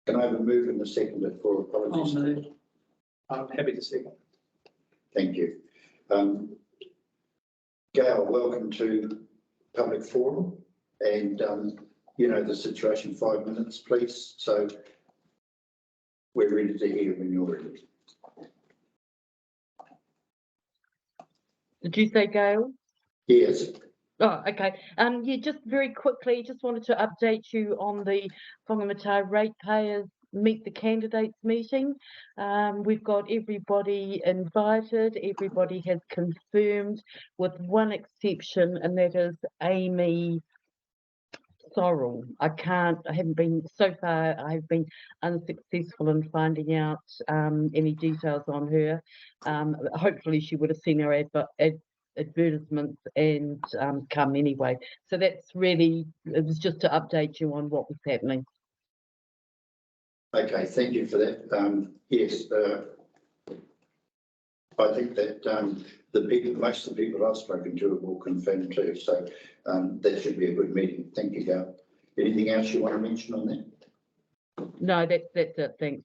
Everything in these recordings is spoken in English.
Can I have a move and a second for apologies? I'll move. I'm happy to second. Thank you. Gail, welcome to public forum, and you know the situation. 5 minutes, please. So we're ready to hear when you're ready. Did you say Gail? Yes. Oh, okay. Yeah, just very quickly, just wanted to update you on the Whangamatā ratepayers meet the candidates meeting. We've got everybody invited. Everybody has confirmed, with one exception, and that is Amy Sorrell. I haven't been, so far, I've been unsuccessful in finding out any details on her. Hopefully she would have seen our advertisements and come anyway. So that's really, it was just to update you on what was happening. Okay, thank you for that. Yes, I think that most of the people I've spoken to have all confirmed too. So that should be a good meeting. Thank you, Gail. Anything else you want to mention on that? No, that's it. Thanks.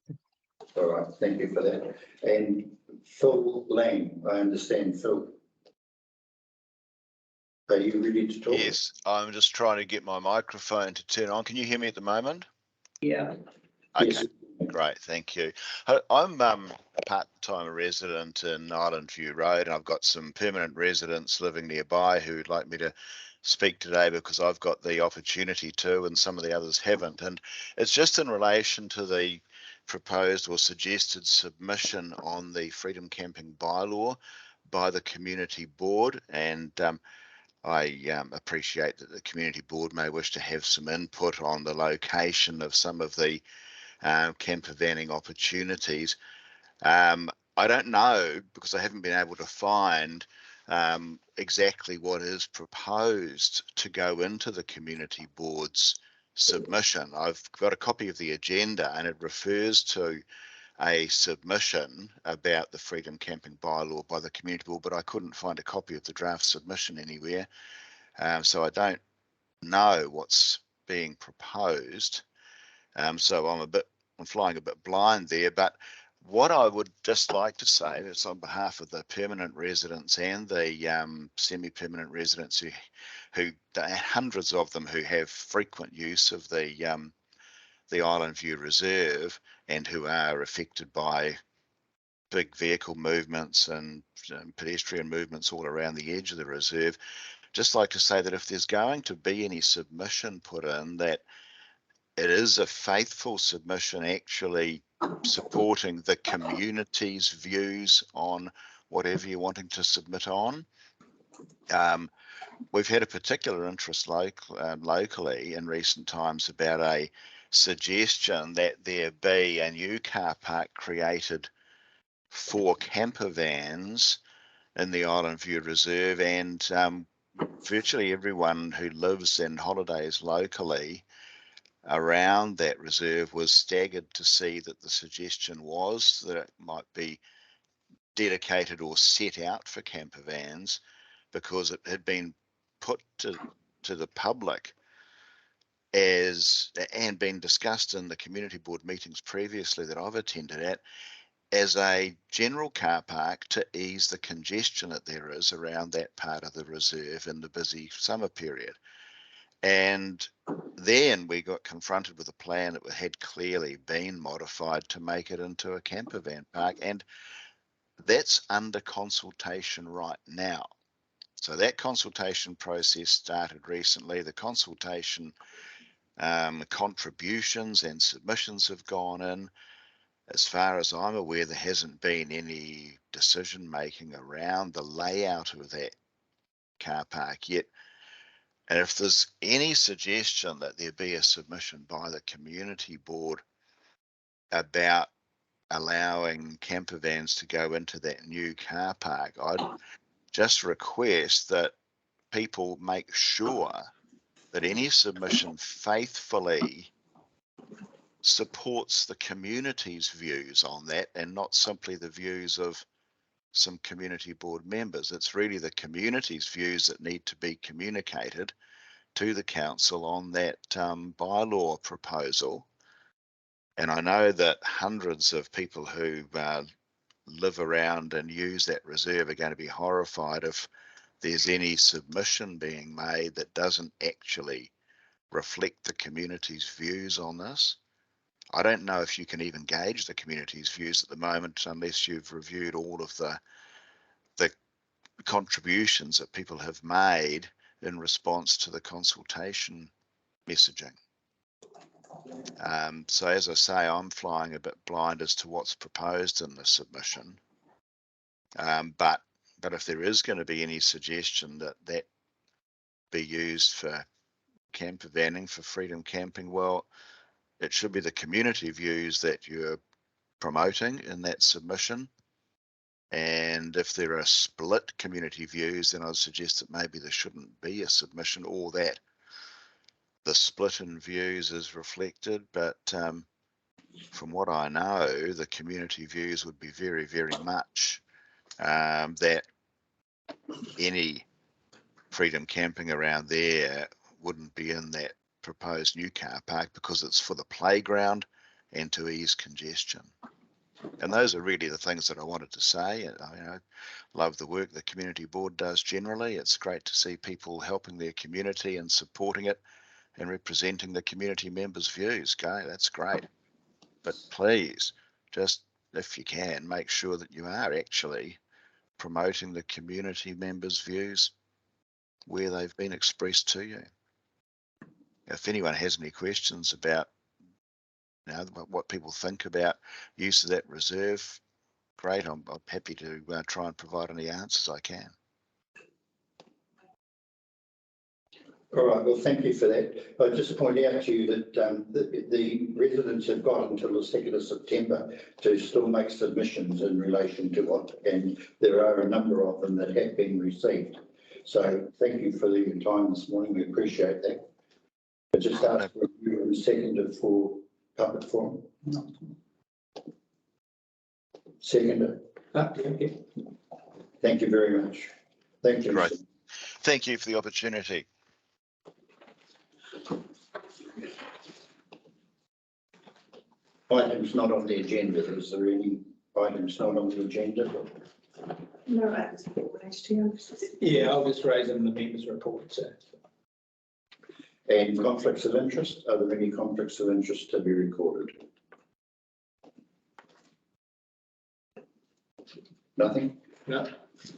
All right, thank you for that. And Phil Lang, I understand. Phil, are you ready to talk? Yes, I'm just trying to get my microphone to turn on. Can you hear me at the moment? Yeah. Okay, Yes. great, thank you. I'm a part-time resident in Island View Road, and I've got some permanent residents living nearby who'd like me to speak today because I've got the opportunity to, and some of the others haven't. And it's just in relation to the proposed or suggested submission on the freedom camping bylaw by the community board. And I appreciate that the community board may wish to have some input on the location of some of the camper vanning opportunities. I don't know, because I haven't been able to find exactly what is proposed to go into the community board's submission. I've got a copy of the agenda, and it refers to a submission about the freedom camping bylaw by the community board, but I couldn't find a copy of the draft submission anywhere. So I don't know what's being proposed. So I'm flying a bit blind there, but what I would just like to say is on behalf of the permanent residents and the semi-permanent residents who hundreds of them who have frequent use of the Island View Reserve and who are affected by big vehicle movements and pedestrian movements all around the edge of the reserve, just like to say that if there's going to be any submission put in, that it is a faithful submission actually supporting the community's views on whatever you're wanting to submit on. We've had a particular interest locally in recent times about a suggestion that there be a new car park created for camper vans in the Island View Reserve, and virtually everyone who lives and holidays locally around that reserve was staggered to see that the suggestion was that it might be dedicated or set out for camper vans, because it had been put to the public and been discussed in the community board meetings previously that I've attended at, as a general car park to ease the congestion that there is around that part of the reserve in the busy summer period. And then we got confronted with a plan that had clearly been modified to make it into a camper van park, and that's under consultation right now. So that consultation process started recently. The consultation contributions and submissions have gone in. As far as I'm aware, there hasn't been any decision making around the layout of that car park yet. And if there's any suggestion that there be a submission by the community board about allowing camper vans to go into that new car park, I'd just request that people make sure that any submission faithfully supports the community's views on that, and not simply the views of some community board members. It's really the community's views that need to be communicated to the council on that bylaw proposal. And I know that hundreds of people who live around and use that reserve are going to be horrified if there's any submission being made that doesn't actually reflect the community's views on this. I don't know if you can even gauge the community's views at the moment unless you've reviewed all of the contributions that people have made in response to the consultation messaging. So as I say, I'm flying a bit blind as to what's proposed in the submission. But if there is going to be any suggestion that that be used for camper vanning, for freedom camping, well, it should be the community views that you're promoting in that submission. And if there are split community views, then I'd suggest that maybe there shouldn't be a submission, or that the split in views is reflected. But from what I know, the community views would be very, very much that any freedom camping around there wouldn't be in that proposed new car park because it's for the playground and to ease congestion. And those are really the things that I wanted to say. I love the work the community board does generally. It's great to see people helping their community and supporting it and representing the community members' views. Okay, that's great. But please, just if you can, make sure that you are actually promoting the community members' views where they've been expressed to you. If anyone has any questions about what people think about use of that reserve, great. I'm happy to try and provide any answers I can. All right, well, thank you for that. I'll just point out to you that the residents have got until the 2nd of September to still make submissions in relation to what, and there are a number of them that have been received. So thank you for your time this morning. We appreciate that. I just asked for you and seconded for public forum. Seconded. Thank you very much. Thank you. Great. Thank you for the opportunity. Items not on the agenda. Is there any items not on the agenda? No, that's Yeah, I'll just raise them in the members' report. So. And conflicts of interest? Are there any conflicts of interest to be recorded? Nothing? No.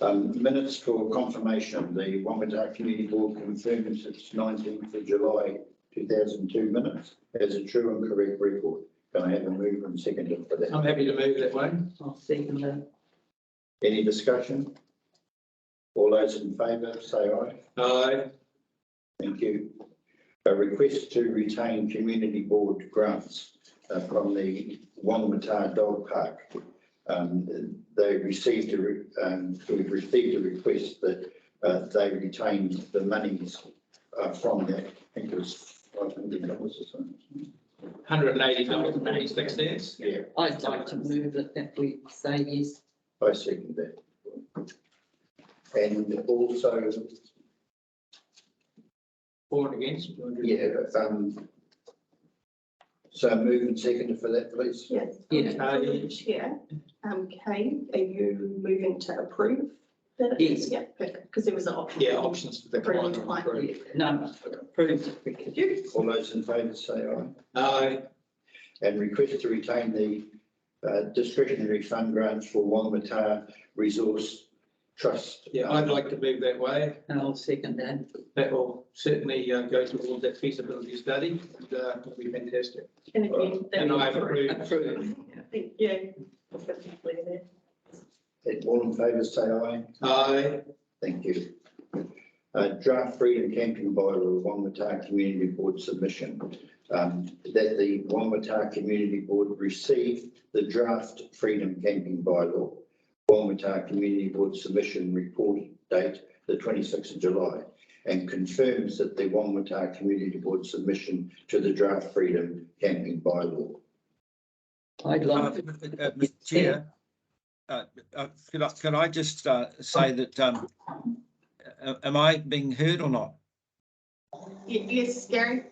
Minutes for confirmation. The Whangamata Community Board confirms its 19th of July 2002 minutes as a true and correct record. Can I have a move and second for that? I'm happy to move that way. I'll second that. Any discussion? All those in favour say aye. Aye. Thank you. A request to retain community board grants from the Whangamatā Dog Park. We've received a request that they retain the monies from that. I think it was $500 or something. $180.86. Yeah. I'd like to move it if we say yes. I second that. And also, For and against? yeah, so move and second for that, please. Yes. Yeah. Chair, Kay, are you moving to approve? Yes. Yeah, perfect, because there was an option. Yeah, options for the client to Approve. approve. No, approved. Thank you. All those in favour say aye. Aye. And request to retain the discretionary fund grants for Whangamatā Resource Trust. Yeah, I'd like to move that way. I'll second that. That will certainly go towards that feasibility study. And will be fantastic. And again, that And was I approve. Approved. Thank you. I've got to be clear there. And all in favour say aye. Aye. Thank you. Draft freedom camping bylaw, Whangamatā Community Board submission. That the Whangamatā Community Board received the draft freedom camping bylaw, Whangamatā Community Board submission report date the 26th of July, and confirms that the Whangamatā Community Board submission to the draft freedom camping bylaw. I'd like to. Mr. Chair, could I just say that am I being heard or not? Yes, Gary.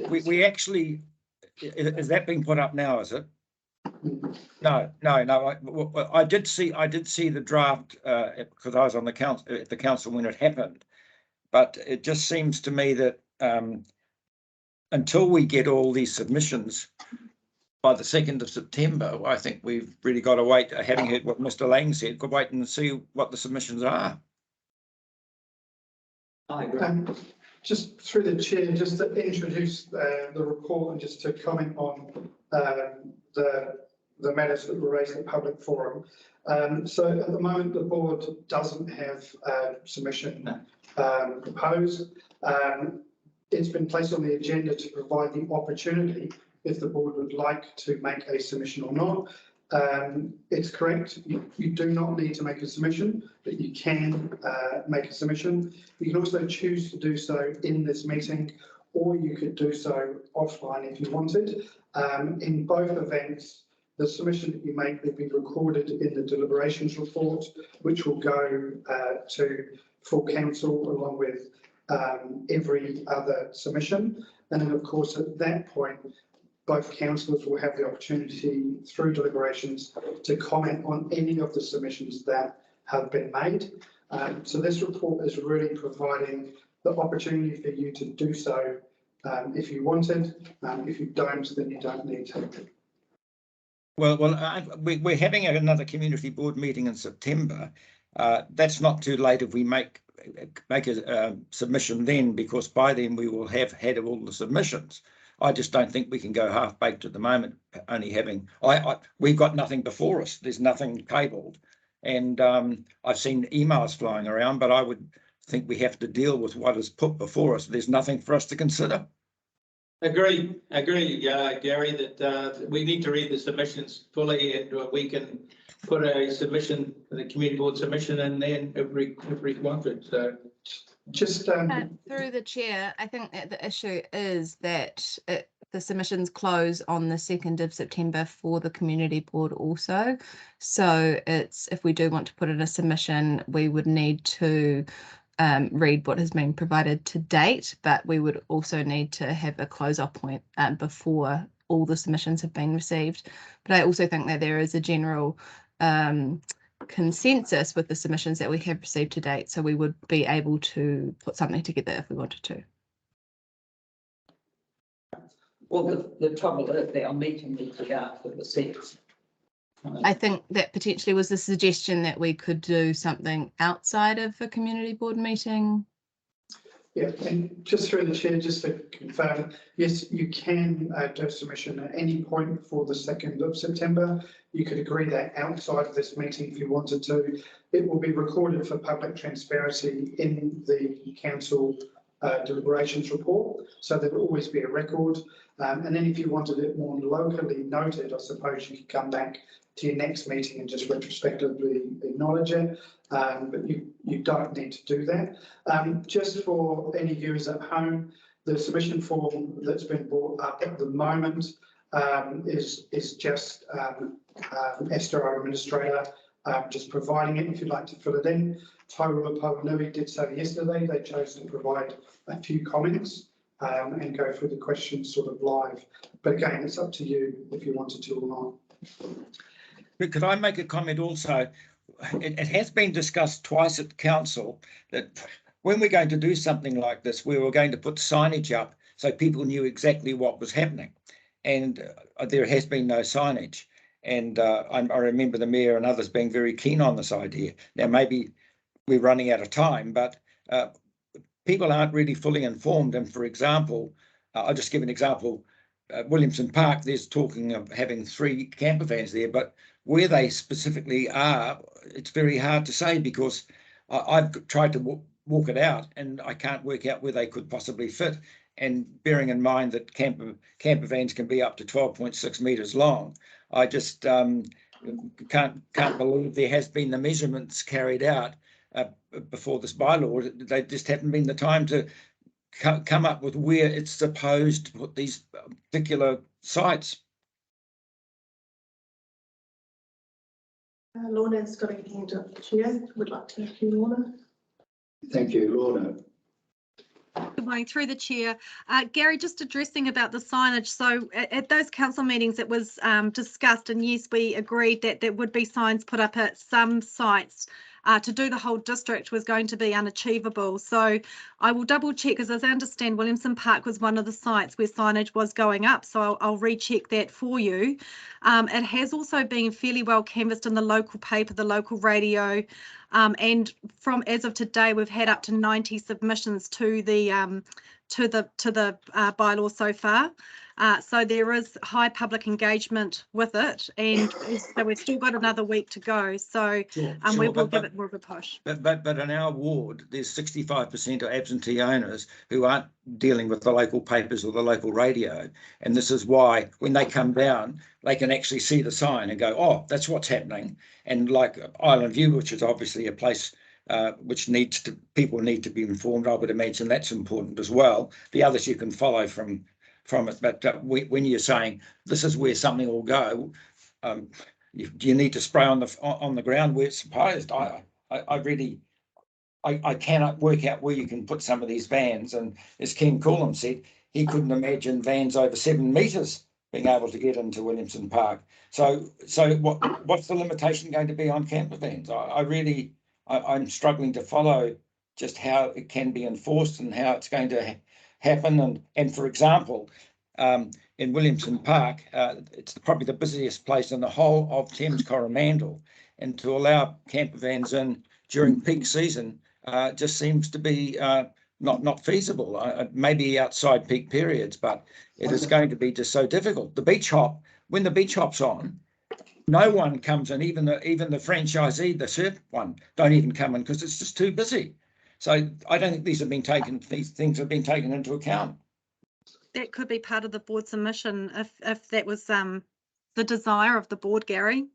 We actually, is that being put up now, is it? No. I did see the draft because I was on the council at the council when it happened, but it just seems to me that until we get all these submissions by the 2nd of September, I think we've really got to wait. Having heard what Mr. Lang said, could wait and see what the submissions are. I agree. Just through the chair, just to introduce the report and just to comment on the matters that were raised in public forum. So at the moment, the board doesn't have submission proposed. It's been placed on the agenda to provide the opportunity if the board would like to make a submission or not. It's correct, you do not need to make a submission, but you can make a submission. You can also choose to do so in this meeting, or you could do so offline if you wanted. In both events, the submission that you make will be recorded in the deliberations report, which will go to full council along with every other submission. And then, of course, at that point, both councillors will have the opportunity through deliberations to comment on any of the submissions that have been made. So this report is really providing the opportunity for you to do so if you wanted. If you don't, then you don't need to. Well, we're having another community board meeting in September. That's not too late if we make a submission then, because by then we will have had all the submissions. I just don't think we can go half-baked at the moment, only having, we've got nothing before us. There's nothing tabled. And I've seen emails flying around, but I would think we have to deal with what is put before us. There's nothing for us to consider. Agree, Gary, that we need to read the submissions fully, and we can put a submission, the community board submission, and then if wanted. So just through the chair, I think that the issue is that the submissions close on the 2nd of September for the community board also. So it's, if we do want to put in a submission, we would need to read what has been provided to date, but we would also need to have a close-off point before all the submissions have been received. But I also think that there is a general consensus with the submissions that we have received to date, so we would be able to put something together if we wanted to. Well, the trouble is that our meeting needs to go after the 6th. I think that potentially was the suggestion that we could do something outside of a community board meeting. Yeah, and just through the chair, just to confirm, yes, you can do a submission at any point before the 2nd of September. You could agree that outside of this meeting if you wanted to. It will be recorded for public transparency in the council deliberations report, so there will always be a record. And then if you wanted it more locally noted, I suppose you could come back to your next meeting and just retrospectively acknowledge it, but you don't need to do that. Just for any viewers at home, the submission form that's been brought up at the moment is just Esther, our administrator, just providing it if you'd like to fill it in. Taurua Pauanui did so yesterday. They chose to provide a few comments and go through the questions sort of live. But again, it's up to you if you wanted to or not. Could I make a comment also? It has been discussed twice at council that when we're going to do something like this, we were going to put signage up so people knew exactly what was happening. And there has been no signage. And I remember the mayor and others being very keen on this idea. Now, maybe we're running out of time, but people aren't really fully informed. And for example, I'll just give an example. Williamson Park, there's talking of having 3 camper vans there, but where they specifically are, it's very hard to say, because I've tried to walk it out and I can't work out where they could possibly fit. And bearing in mind that camper vans can be up to 12.6 metres long, I just can't believe there has been the measurements carried out before this bylaw. They just haven't been the time to come up with where it's supposed to put these particular sites. Lorna's got a hand up, Chair. Would like to hear Lorna. Thank you, Lorna. Good morning, through the chair. Gary, just addressing about the signage. So at those council meetings, it was discussed, and yes, we agreed that there would be signs put up at some sites. To do the whole district was going to be unachievable. So I will double check, because as I understand, Williamson Park was one of the sites where signage was going up. So I'll recheck that for you. It has also been fairly well canvassed in the local paper, the local radio. And from as of today, we've had up to 90 submissions to the bylaw so far. So there is high public engagement with it, and so we've still got another week to go. So we will give it more of a push. But in our ward, there's 65% of absentee owners who aren't dealing with the local papers or the local radio, and this is why when they come down, they can actually see the sign and go, "Oh, that's what's happening." And like Island View, which is obviously a place which people need to be informed. I would imagine that's important as well. The others you can follow from it, but when you're saying this is where something will go, you need to spray on the ground where it's supposed. I really cannot work out where you can put some of these vans. And as Ken Coolham said, he couldn't imagine vans over 7 metres being able to get into Williamson Park. So what's the limitation going to be on camper vans? I'm struggling to follow just how it can be enforced and how it's going to happen. And for example, in Williamson Park, it's probably the busiest place in the whole of Thames Coromandel, and to allow camper vans in during peak season just seems to be not feasible. Maybe outside peak periods, but it is going to be just so difficult. The beach hop, when the beach hop's on, no one comes in, even the franchisee, the surf one, don't even come in because it's just too busy. So I don't think these things have been taken into account. That could be part of the board submission if that was the desire of the board, Gary.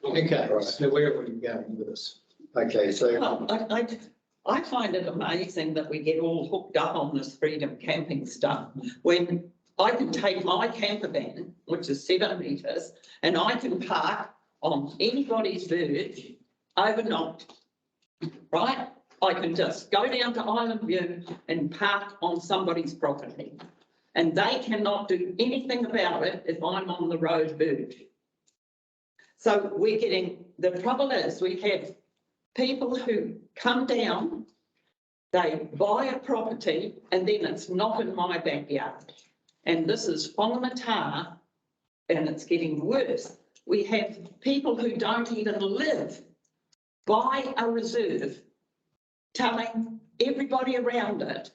Okay, so where are we going with this? Okay, so Well, I find it amazing that we get all hooked up on this freedom camping stuff when I can take my camper van, which is 7 metres, and I can park on anybody's verge overnight, right? I can just go down to Island View and park on somebody's property, and they cannot do anything about it if I'm on the road verge. So we're getting, the trouble is we have people who come down, they buy a property, and then it's not in my backyard. And this is Whangamatā, and it's getting worse. We have people who don't even live by a reserve telling everybody around it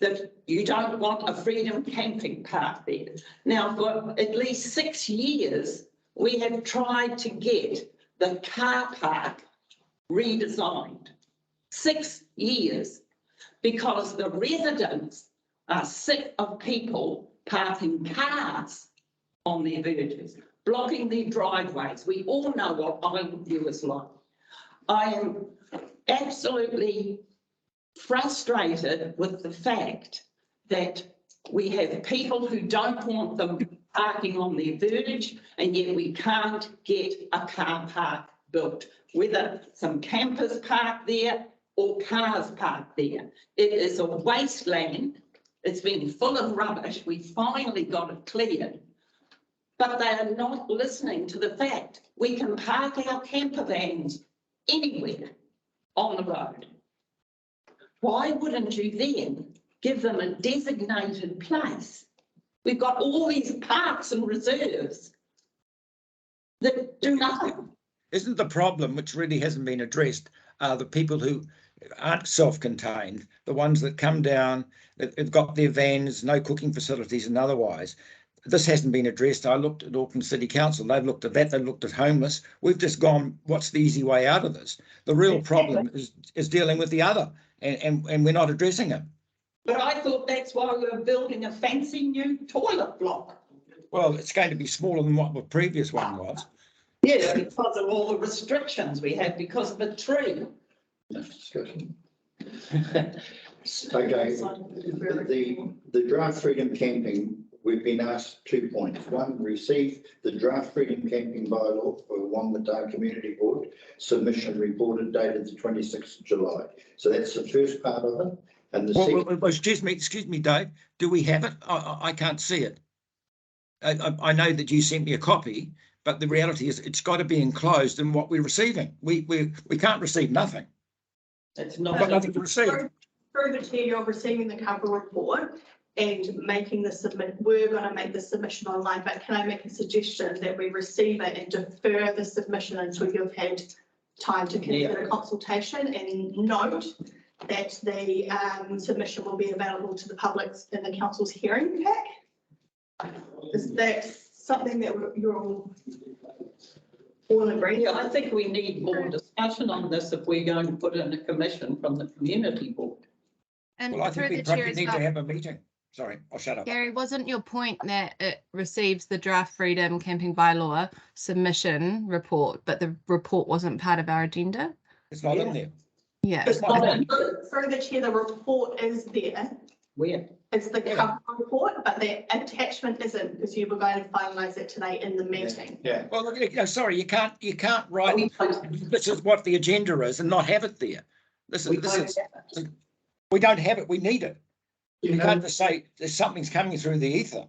that you don't want a freedom camping park there. Now, for at least 6 years, we have tried to get the car park redesigned. 6 years, because the residents are sick of people parking cars on their verges, blocking their driveways. We all know what Island View is like. I am absolutely frustrated with the fact that we have people who don't want them parking on their verge, and yet we can't get a car park built, whether some campers park there or cars park there. It is a wasteland. It's been full of rubbish. We finally got it cleared, but they are not listening to the fact we can park our camper vans anywhere on the road. Why wouldn't you then give them a designated place? We've got all these parks and reserves that do nothing. Isn't the problem, which really hasn't been addressed, are the people who aren't self-contained, the ones that come down, that have got their vans, no cooking facilities and otherwise. This hasn't been addressed. I looked at Auckland City Council. They've looked at that. They've looked at homeless. We've just gone, what's the easy way out of this? The real problem is dealing with the other, and we're not addressing it. But I thought that's why we were building a fancy new toilet block. Well, it's going to be smaller than what the previous one was. Yeah, because of all the restrictions we had because of a tree. discussion. Okay, the draft freedom camping we've been asked 2 points. One, receive the draft freedom camping bylaw for Whangamata Community Board submission reported dated the 26th of July. So that's the first part of it. And the second, Excuse me, Dave. Do we have it? I can't see it. I know that you sent me a copy, but the reality is it's got to be enclosed in what we're receiving. We can't receive nothing. It's We've not. got nothing to receive. Through the chair, you're receiving the cover report and making the submit, we're going to make the submission online, but can I make a suggestion that we receive it and defer the submission until you've had time to consider consultation, and note that the submission will be available to the public in the council's hearing pack? Is that something that you're all agree? Yeah, I think we need more discussion on this if we're going to put in a commission from the community board. And Well, I through think we the chair probably as need well, to have a meeting. Sorry, I'll shut up. Gary, wasn't your point that it receives the draft freedom camping bylaw submission report, but the report wasn't part of our agenda? It's not in there. Yeah. That's my point. Through the chair, the report is there. Where? It's the cover report, but the attachment isn't, because you were going to finalise it today in the meeting. Yeah. Well, look, sorry, you can't write this is what the agenda is and not have it there. We don't have it. We need it. You can't just say there's something's coming through the ether.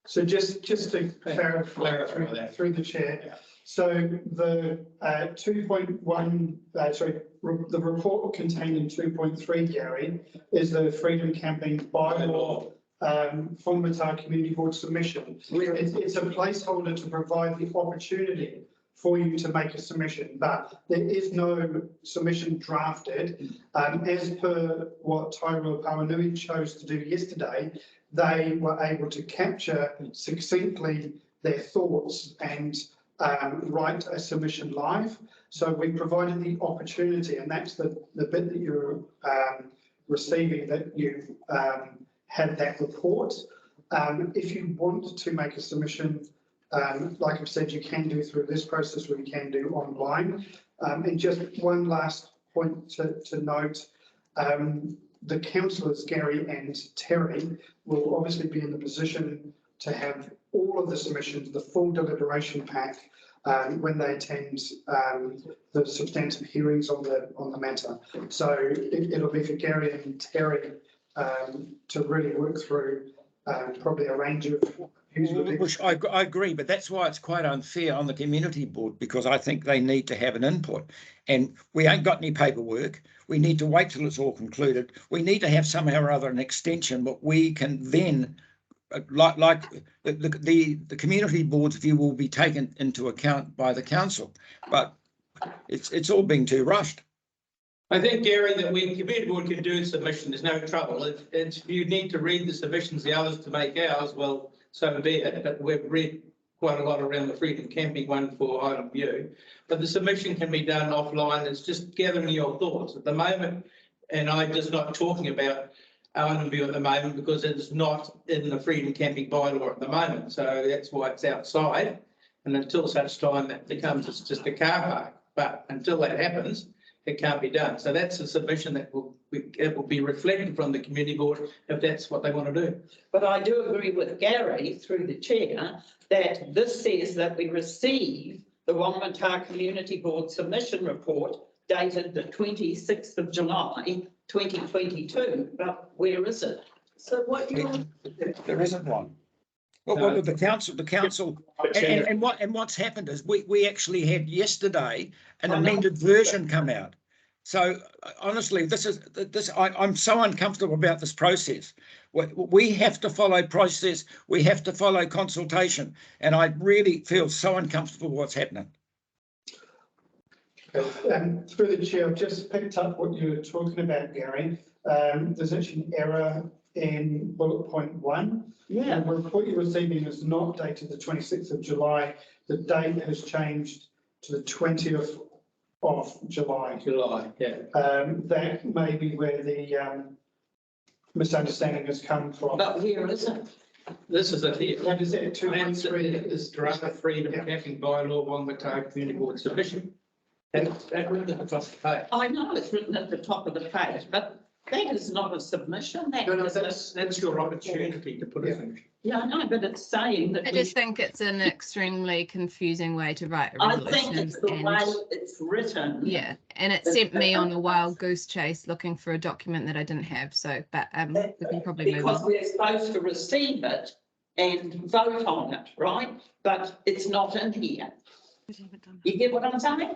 So just to clarify Clarify that. through the chair. Yeah. So the 2.1, the report contained in 2.3, Gary, is the freedom camping bylaw Whangamata Community Board submission. It's a placeholder to provide the opportunity for you to make a submission, but there is no submission drafted. As per what Tyrell Pawanui chose to do yesterday, they were able to capture succinctly their thoughts and write a submission live. So we provided the opportunity, and that's the bit that you're receiving, that you've had that report. If you want to make a submission, like I've said, you can do through this process, or you can do online. And just one last point to note, the councillors, Gary and Terry, will obviously be in the position to have all of the submissions, the full deliberation pack, when they attend the substantive hearings on the matter. So it'll be for Gary and Terry to really work through probably a range of views. Which I agree, but that's why it's quite unfair on the community board, because I think they need to have an input, and we ain't got any paperwork. We need to wait till it's all concluded. We need to have somehow or other an extension, but we can then, like the community board's view will be taken into account by the council, but it's all being too rushed. I think, Gary, that we, community board can do submission, there's no trouble. If you need to read the submissions, the others to make ours, well, so be it. But we've read quite a lot around the freedom camping one for item view. But the submission can be done offline. It's just gathering your thoughts at the moment. And I'm just not talking about item view at the moment because it's not in the freedom camping bylaw at the moment. So that's why it's outside. And until such time that becomes it's just a car park. But until that happens, it can't be done. So that's a submission that will be reflected from the community board if that's what they want to do. But I do agree with Gary through the chair that this says that we receive the Whangamata Community Board submission report dated the 26th of July 2022. But where is it? So what you There isn't one. Well, the council, and what's happened is we actually had yesterday an amended version come out. So honestly, I'm so uncomfortable about this process. We have to follow process. We have to follow consultation, and I really feel so uncomfortable with what's happening. Through the chair, I've just picked up what you were talking about, Gary. There's actually an error in bullet point 1. Yeah. The report you're receiving is not dated the 26th of July. The date has changed to the 20th of July. Yeah. That may be where the misunderstanding has come from. But where is it? This is it here. What is it? 2.3 is draft freedom camping bylaw Whangamata Community Board submission. That's written at the top of the page. I know it's written at the top of the page, but that is not a submission. No, that's your opportunity to put it in. Yeah, I know, but it's saying that I just think it's an extremely confusing way to write a I resolution. think it's the and- way it's written. Yeah, and it sent me on a wild goose chase looking for a document that I didn't have. So, but we can probably move Because on. we're supposed to receive it and vote on it, right? But it's not in here. You get what I'm saying?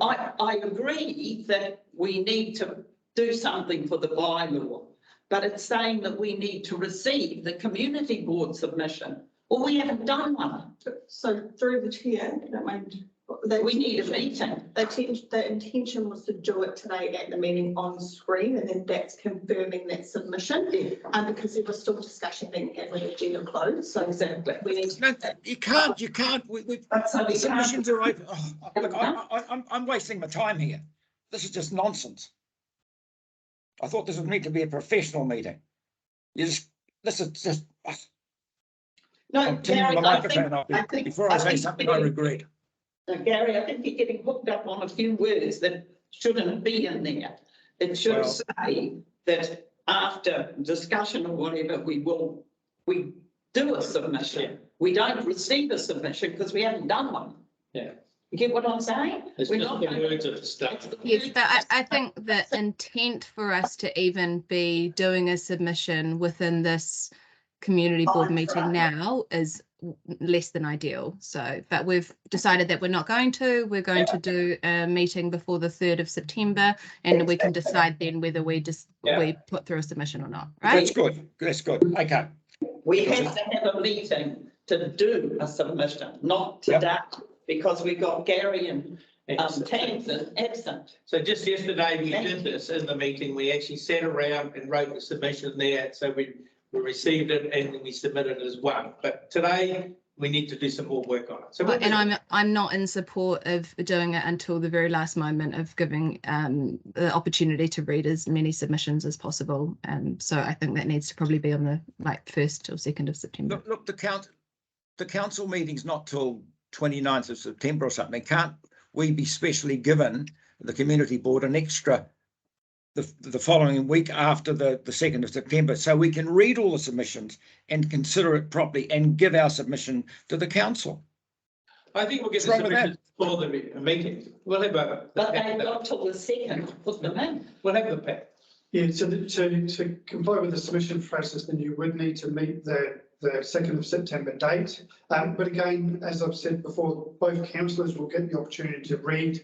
I agree that we need to do something for the bylaw, but it's saying that we need to receive the community board submission. Well, we haven't done one. So through the chair, if you don't mind. We need a meeting. The intention was to do it today at the meeting on screen, and then that's confirming that submission. Because there was still discussion being had with the agenda closed, so Exactly. we need to. No, you can't. But so The we can't. submissions are open. Oh, look, I'm wasting my time here. This is just nonsense. I thought this would need to be a professional meeting. This is just. No, I'm turning Gary, the I microphone off think. before I say something I regret. Gary, I think you're getting hooked up on a few words that shouldn't be in there. It should Well- say that after discussion or whatever, we do a submission. We don't receive a submission because we haven't done one. Yeah. You get what I'm saying? It's We're just not the going words to- of the stuff. it's the Yes, words. but I think the intent for us to even be doing a submission within this community board Fine, meeting right. now is less than ideal. So, but we've decided that we're not going to. We're going to do a meeting before the 3rd of September, and we can decide then whether we put through a submission or not. Right? That's good. That's good. Okay. We have to have a meeting to do a submission, not today, because we got Gary and Tamsin absent. So just yesterday, we did this in the meeting. We actually sat around and wrote the submission there. So we received it and we submitted it as one. But today, we need to do some more work on it. So And I'm not in support of doing it until the very last moment of giving the opportunity to read as many submissions as possible. So I think that needs to probably be on the 1st or 2nd of September. Look, the council meeting's not till 29th of September or something. Can't we be specially given, the community board, an extra the following week after the 2nd of September, so we can read all the submissions and consider it properly and give our submission to the council? I think we'll get the What's wrong with submissions for the meeting. We'll have But they've got till the 2nd to put them in. We'll have the pack. Yeah, so to comply with the submission process, then you would need to meet the 2nd of September date. But again, as I've said before, both councillors will get the opportunity to read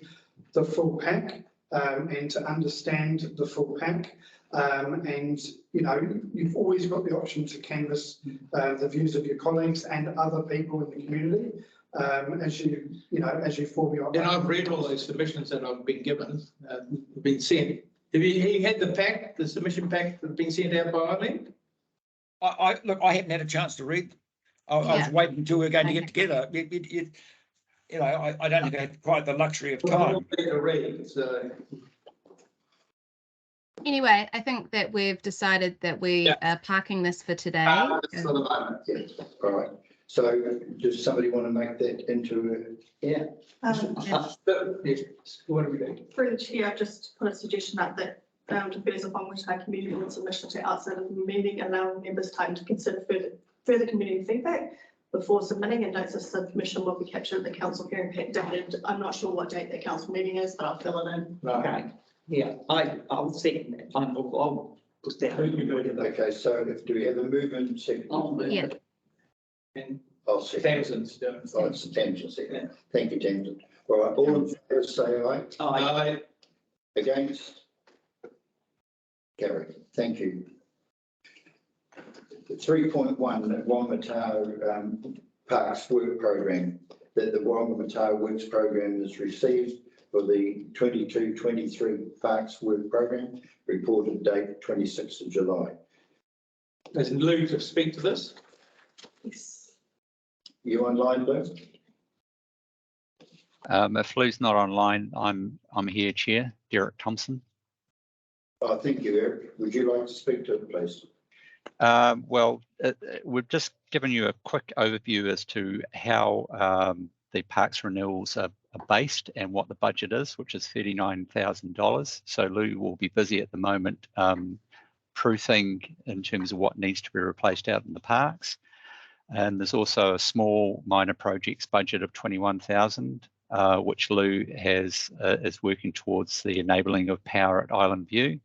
the full pack and to understand the full pack. And, you've always got the option to canvass the views of your colleagues and other people in the community as you form your. And I've read all those submissions that I've been given, been sent. Have you had the pack, the submission pack that's been sent out by Eileen? I haven't had a chance to read. I was waiting until we were going to get together. I don't think I had quite the luxury of time. To read, so. Anyway, I think that we've decided that we are parking this for today. For the moment, yes. All right. So does somebody want to make that into What are we doing? Through the chair, I've just put a suggestion up that defers a Whangamata Community Board submission to outside of the meeting, allowing members time to consider further community feedback before submitting, and notes the submission will be captured at the council hearing pack dated. I'm not sure what date the council meeting is, but I'll fill it in. Okay. Yeah, I'll second that. I'll put that. Okay, so do we have a movement second? Yeah. And I'll second. Tamsin's doing. Oh, it's Tamsin second. Thank you, Tamsin. All right, all in favour, say aye. Aye. Against? Carried. Thank you. 3.1, Whangamatā Parks Work Programme, that the Whangamatā Works Programme is received for the 22-23 Parks Work Programme, reported date 26th of July. Does Lou to speak to this? Yes. You online, Lou? If Lou's not online, I'm here, Chair, Derek Thompson. Oh, thank you, Eric. Would you like to speak to it, please? We've just given you a quick overview as to how the parks renewals are based and what the budget is, which is $39,000. So Lou will be busy at the moment proofing in terms of what needs to be replaced out in the parks. And there's also a small minor projects budget of 21,000, which Lou is working towards the enabling of power at Island View.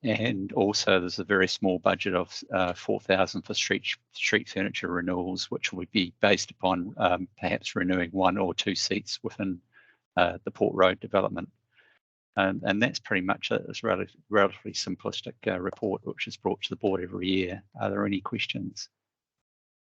And also there's a very small budget of 4,000 for street furniture renewals, which would be based upon perhaps renewing 1 or 2 seats within the Port Road development. And that's pretty much it. It's a relatively simplistic report, which is brought to the board every year. Are there any questions?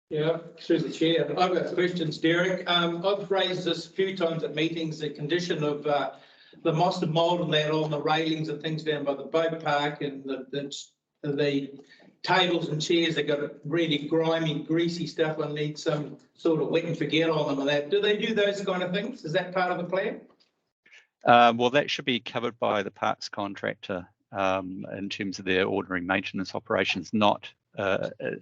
Yeah, through the chair. I've got questions, Derek. I've raised this a few times at meetings, the condition of the moss and mould and that on the railings and things down by the boat park, and the tables and chairs that got really grimy, greasy stuff and need some sort of wet and forget on them and that. Do they do those kind of things? Is that part of the plan? Well, that should be covered by the parks contractor in terms of their ordinary maintenance operations, not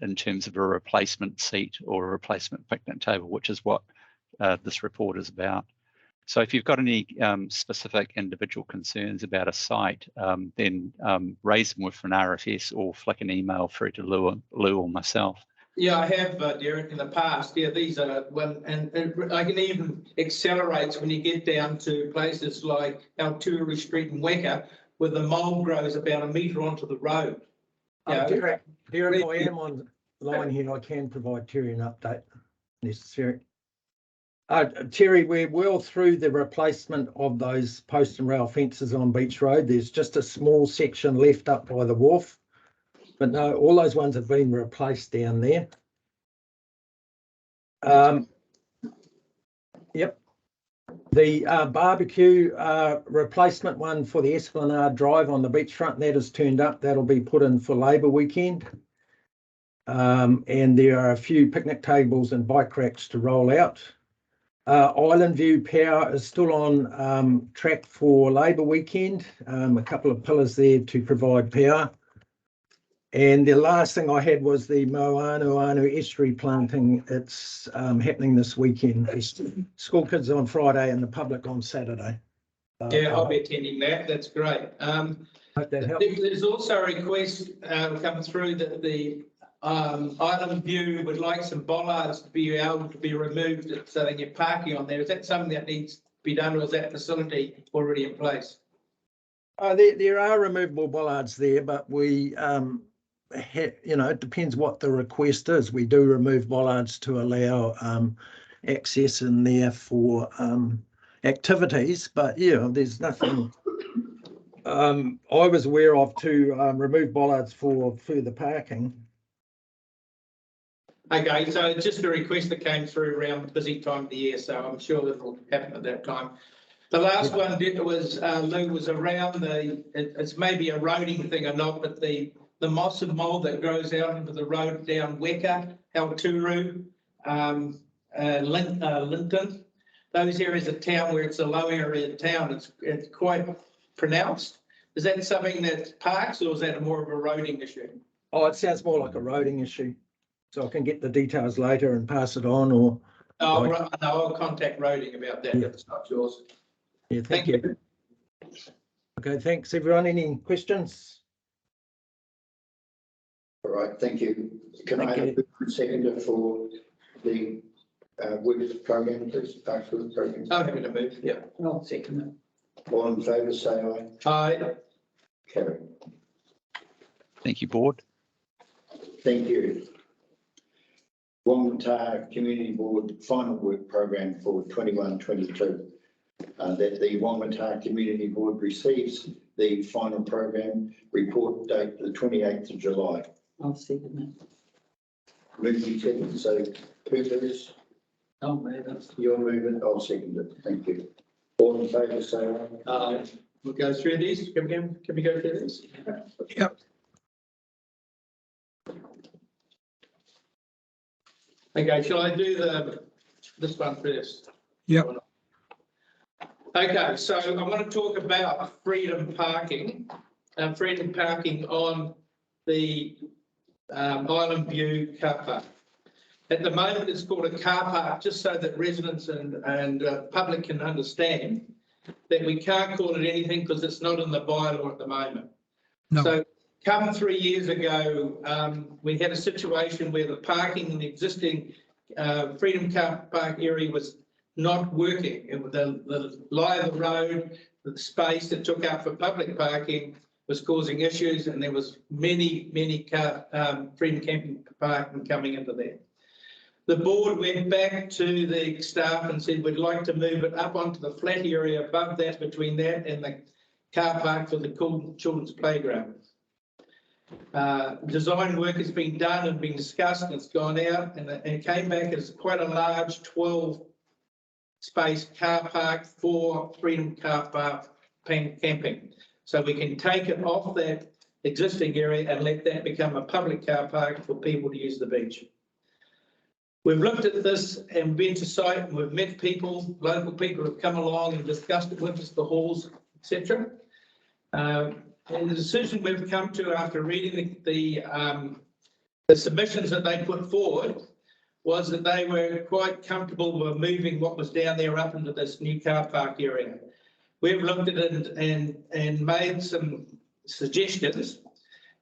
in terms of a replacement seat or a replacement picnic table, which is what this report is about. So if you've got any specific individual concerns about a site, then raise them with an RFS or flick an email through to Lou or myself. Yeah, I have, Derek, in the past. Yeah, these are one, and I can even accelerate when you get down to places like Alturi Street in Weka, where the mould grows about 1 metre onto the road. Derek, I am on the line here. I can provide Terry an update necessary. Terry, we're well through the replacement of those post and rail fences on Beach Road. There's just a small section left up by the wharf, but no, all those ones have been replaced down there. Yep. The barbecue replacement one for the Esplanade Drive on the beachfront, that has turned up. That'll be put in for Labour weekend. And there are a few picnic tables and bike racks to roll out. Island View Power is still on track for Labour weekend. A couple of pillars there to provide power. And the last thing I had was the Moanu estuary planting. It's happening this weekend. There's school kids on Friday and the public on Saturday. Yeah, I'll be attending that. That's great. Hope that helps. There's also a request come through that the Island View would like some bollards to be able to be removed so they get parking on there. Is that something that needs to be done, or is that facility already in place? There are removable bollards there, but we it depends what the request is. We do remove bollards to allow access in there for activities, but yeah, there's nothing I was aware of to remove bollards for further parking. Okay, so it's just a request that came through around the busy time of the year, so I'm sure that will happen at that time. The last one was, Lou, was around it's maybe a roading thing or not, but the moss and mould that grows out into the road down Weka, Alturu, Linton, those areas of town where it's a low area of town, it's quite pronounced. Is that something that's parks, or is that more of a roading issue? Oh, it sounds more like a roading issue. So I can get the details later and pass it on, or. Oh, right. No, I'll contact roading about that. Yeah. It's not yours. Yeah, thank you. Okay, thanks everyone. Any questions? All right, thank you. Can I have a seconder for the work program, please? Parks work program. I'm happy to move. Yeah, I'll second it. All in favour, say aye. Aye. Carry. Thank you, board. Thank you. Whangamata Community Board final work program for 21-22. That the Whangamata Community Board receives the final program report date the 28th of July. I'll second it. Moving second, so Peter's. I'll move it. You're moving, I'll second it. Thank you. All in favour, say aye. We'll go through these. Can we go through these? Yep. Okay, shall I do this one first? Yep. Okay, so I want to talk about freedom parking on the Island View car park. At the moment, it's called a car park, just so that residents and public can understand that we can't call it anything because it's not in the bylaw at the moment. No. So come 3 years ago, we had a situation where the parking in the existing Freedom Car Park area was not working. It was the lie of the road, the space it took up for public parking was causing issues, and there was many car Freedom Camping parking coming into there. The board went back to the staff and said, we'd like to move it up onto the flat area above that, between that and the car park for the children's playground. Design work has been done and been discussed, and it's gone out, and it came back as quite a large 12 space car park for Freedom Car Park camping. So we can take it off that existing area and let that become a public car park for people to use the beach. We've looked at this and been to site, and we've met people, local people have come along and discussed it with us, the halls, etc. And the decision we've come to after reading the submissions that they put forward was that they were quite comfortable with moving what was down there up into this new car park area. We've looked at it and made some suggestions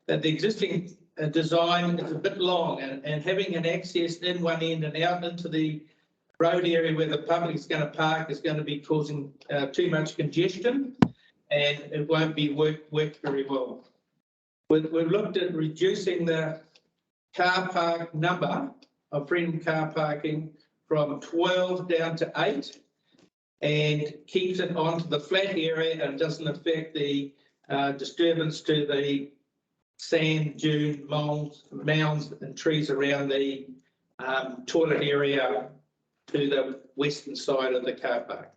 that the existing design is a bit long, and having an access in one end and out into the road area where the public is going to park is going to be causing too much congestion, and it won't be worked very well. We've looked at reducing the car park number of Freedom Car Parking from 12 down to 8, and keeps it onto the flat area and doesn't affect the disturbance to the sand, dune, mounds and trees around the toilet area to the western side of the car park.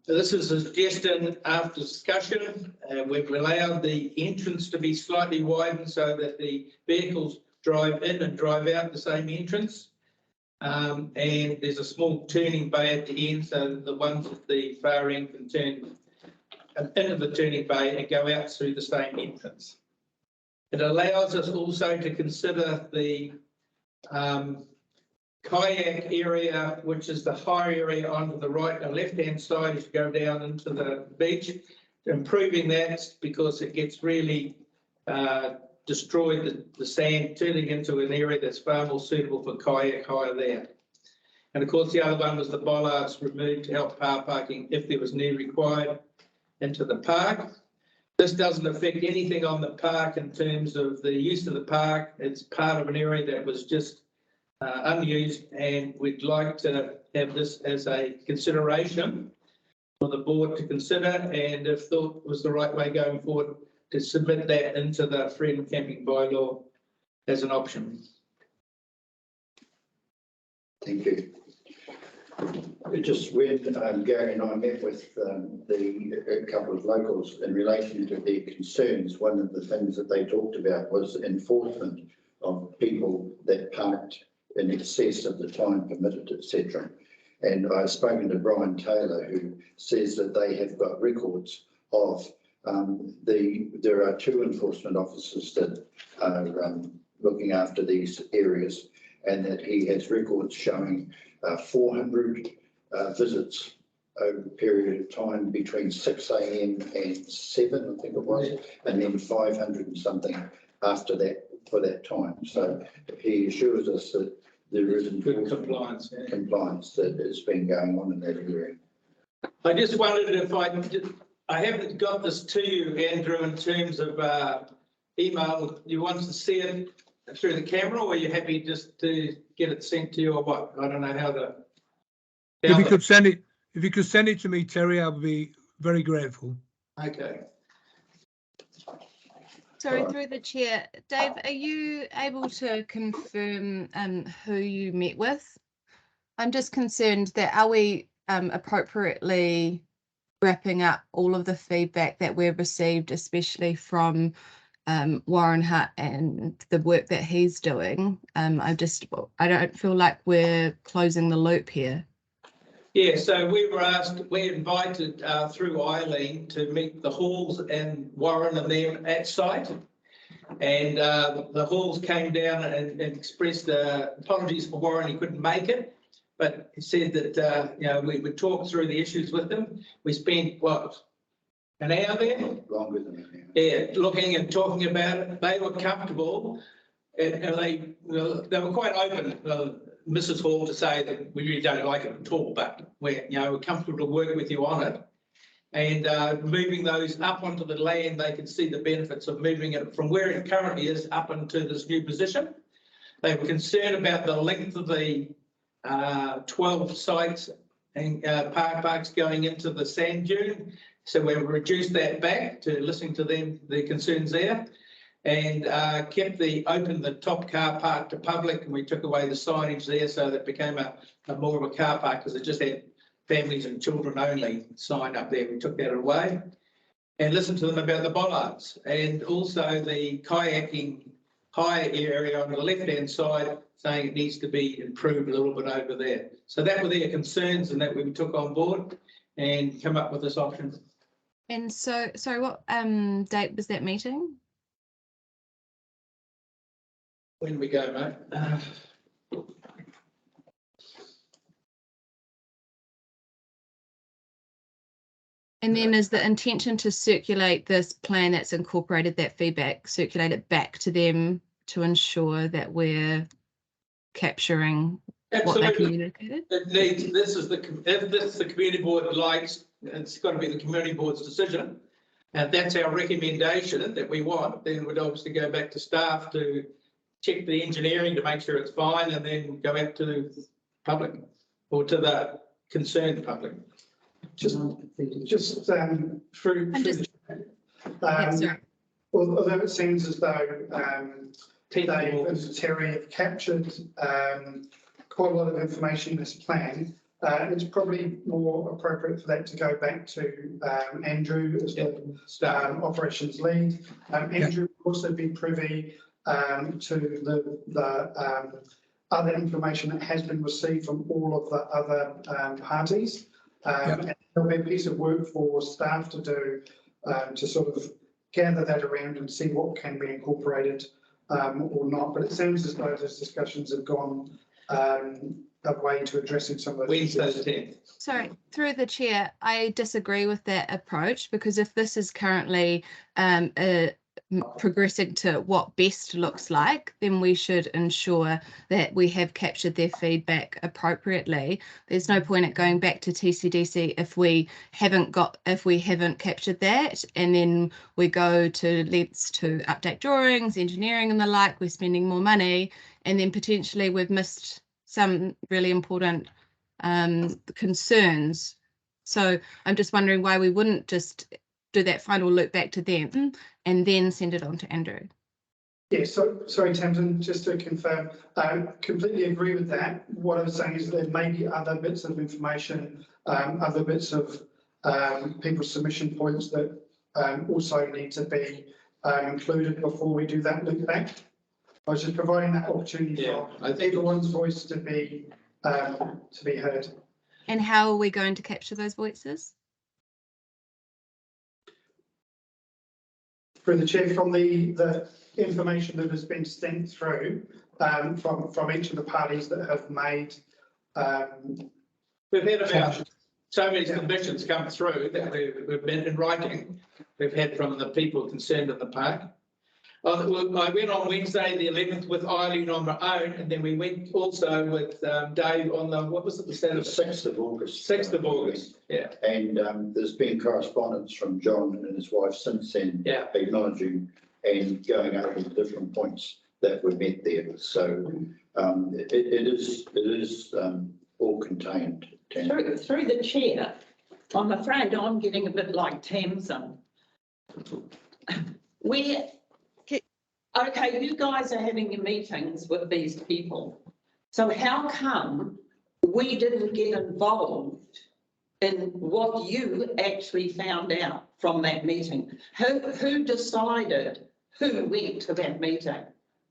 This is a suggestion after discussion. We've allowed the entrance to be slightly widened so that the vehicles drive in and drive out the same entrance. And there's a small turning bay at the end, so the ones at the far end can turn into the turning bay and go out through the same entrance. It allows us also to consider the kayak area, which is the higher area on the right and left-hand side as you go down into the beach, improving that because it gets really destroyed the sand, turning into an area that's far more suitable for kayak hire there. And of course, the other one was the bollards removed to help car parking if there was need required into the park. This doesn't affect anything on the park in terms of the use of the park. It's part of an area that was just unused, and we'd like to have this as a consideration for the board to consider, and if thought was the right way going forward, to submit that into the Freedom Camping Bylaw as an option. Thank you. Just when Gary and I met with a couple of locals in relation to their concerns, one of the things that they talked about was enforcement of people that parked in excess of the time permitted, etc. And I've spoken to Brian Taylor, who says that they have got records of there are 2 enforcement officers that are looking after these areas, and that he has records showing 400 visits over a period of time between 6 a.m. and 7, I think it was, and then 500 and something after that for that time. So he assures us that there is good compliance that has been going on in that area. I just wondered if I haven't got this to you, Andrew, in terms of email. You want to see it through the camera, or are you happy just to get it sent to you, or what? I don't know how to. If you could send it to me, Terry, I would be very grateful. Okay. Sorry, through the chair, Dave, are you able to confirm who you met with? I'm just concerned that are we appropriately wrapping up all of the feedback that we've received, especially from Warren Hutt and the work that he's doing? I don't feel like we're closing the loop here. Yeah, so we're invited through Eileen to meet the Halls and Warren and them at site. And the Halls came down and expressed apologies for Warren, he couldn't make it, but he said that we would talk through the issues with him. We spent an hour there. Longer than an hour. Yeah, looking and talking about it. They were comfortable and they were quite open, Mrs. Hall, to say that we really don't like it at all, but we're comfortable to work with you on it. And moving those up onto the land, they can see the benefits of moving it from where it currently is up into this new position. They were concerned about the length of the 12 sites and parks going into the sand dune. So we've reduced that back to listening to them, their concerns there, and kept the top car park to public, and we took away the signage there, so that it became a more of a car park, because it just had families and children only sign up there. We took that away and listened to them about the bollards and also the kayaking high area on the left-hand side, saying it needs to be improved a little bit over there. So that were their concerns, and that we took on board and come up with this option. And so, sorry, what date was that meeting? When we go, mate. And then is the intention to circulate this plan that's incorporated that feedback, circulate it back to them to ensure that we're capturing what they communicated? It needs, if this the community board likes, it's got to be the community board's decision. And that's our recommendation that we want, then we'd obviously go back to staff to check the engineering to make sure it's fine, and then go out to the public or to the concerned public. Just through. Although it seems as though Dave and Terry have captured quite a lot of information in this plan, it's probably more appropriate for that to go back to Andrew as the operations lead. Andrew will also be privy to the other information that has been received from all of the other parties. And there'll be a piece of work for staff to do to sort of gather that around and see what can be incorporated or not. But it sounds as though those discussions have gone a way to addressing some of those issues. Sorry, through the chair, I disagree with that approach, because if this is currently progressing to what best looks like, then we should ensure that we have captured their feedback appropriately. There's no point at going back to TCDC if we haven't captured that, and then we go to lengths to update drawings, engineering and the like. We're spending more money, and then potentially we've missed some really important concerns. So I'm just wondering why we wouldn't just do that final loop back to them and then send it on to Andrew. Yeah, so sorry, Tamsin, just to confirm, I completely agree with that. What I was saying is there may be other bits of information, other bits of people's submission points that also need to be included before we do that loop back. I was just providing that opportunity for everyone's voice to be heard. And how are we going to capture those voices? Through the chair, from the information that has been sent through from each of the parties that have made. We've had about so many submissions come through that we've been in writing. We've had from the people concerned in the park. I went on Wednesday the 11th with Eileen on my own, and then we went also with Dave on the, what was it, the 6th of August. 6th of August, yeah. And there's been correspondence from John and his wife since then, acknowledging and going over the different points that were met there. So it is all contained. Through the chair, I'm afraid I'm getting a bit like Tamsin. Okay, you guys are having your meetings with these people. So how come we didn't get involved in what you actually found out from that meeting? Who decided who went to that meeting?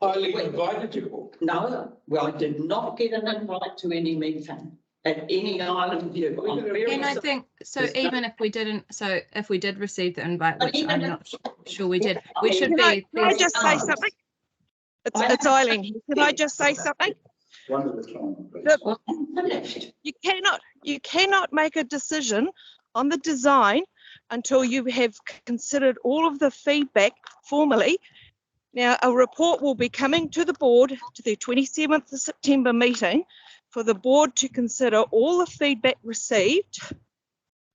Eileen invited you. No, well, I did not get an invite to any meeting at any Island View. And I think, so even if we didn't, so if we did receive the invite, which I'm not sure we did, we should be. Can I just say something? It's Eileen. Can I just say something? One at a time. You cannot make a decision on the design until you have considered all of the feedback formally. Now, a report will be coming to the board to the 27th of September meeting for the board to consider all the feedback received,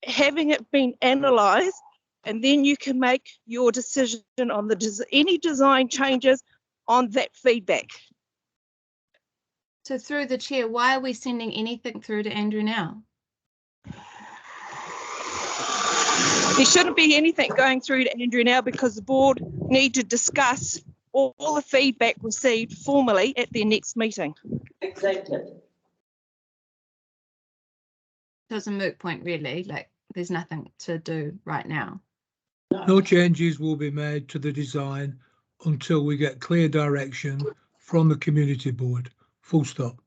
having it been analysed, and then you can make your decision on any design changes on that feedback. So through the chair, why are we sending anything through to Andrew now? There shouldn't be anything going through to Andrew now because the board need to discuss all the feedback received formally at their next meeting. Exactly. So it's a moot point, really. Like, there's nothing to do right now. No changes will be made to the design until we get clear direction from the community board. Full stop.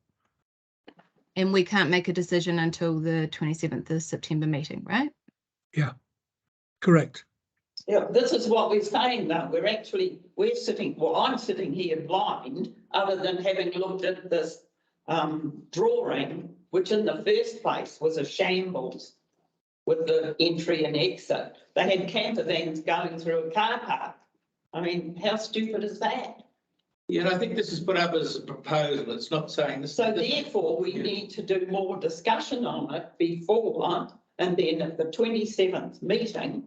And we can't make a decision until the 27th of September meeting, right? Yeah, correct. Yeah, this is what we're saying though. We're sitting, well, I'm sitting here blind, other than having looked at this drawing, which in the first place was a shambles with the entry and exit. They had camper vans going through a car park. I mean, how stupid is that? Yeah, I think this is put up as a proposal. It's not saying this. So therefore, we need to do more discussion on it before, and then at the 27th meeting,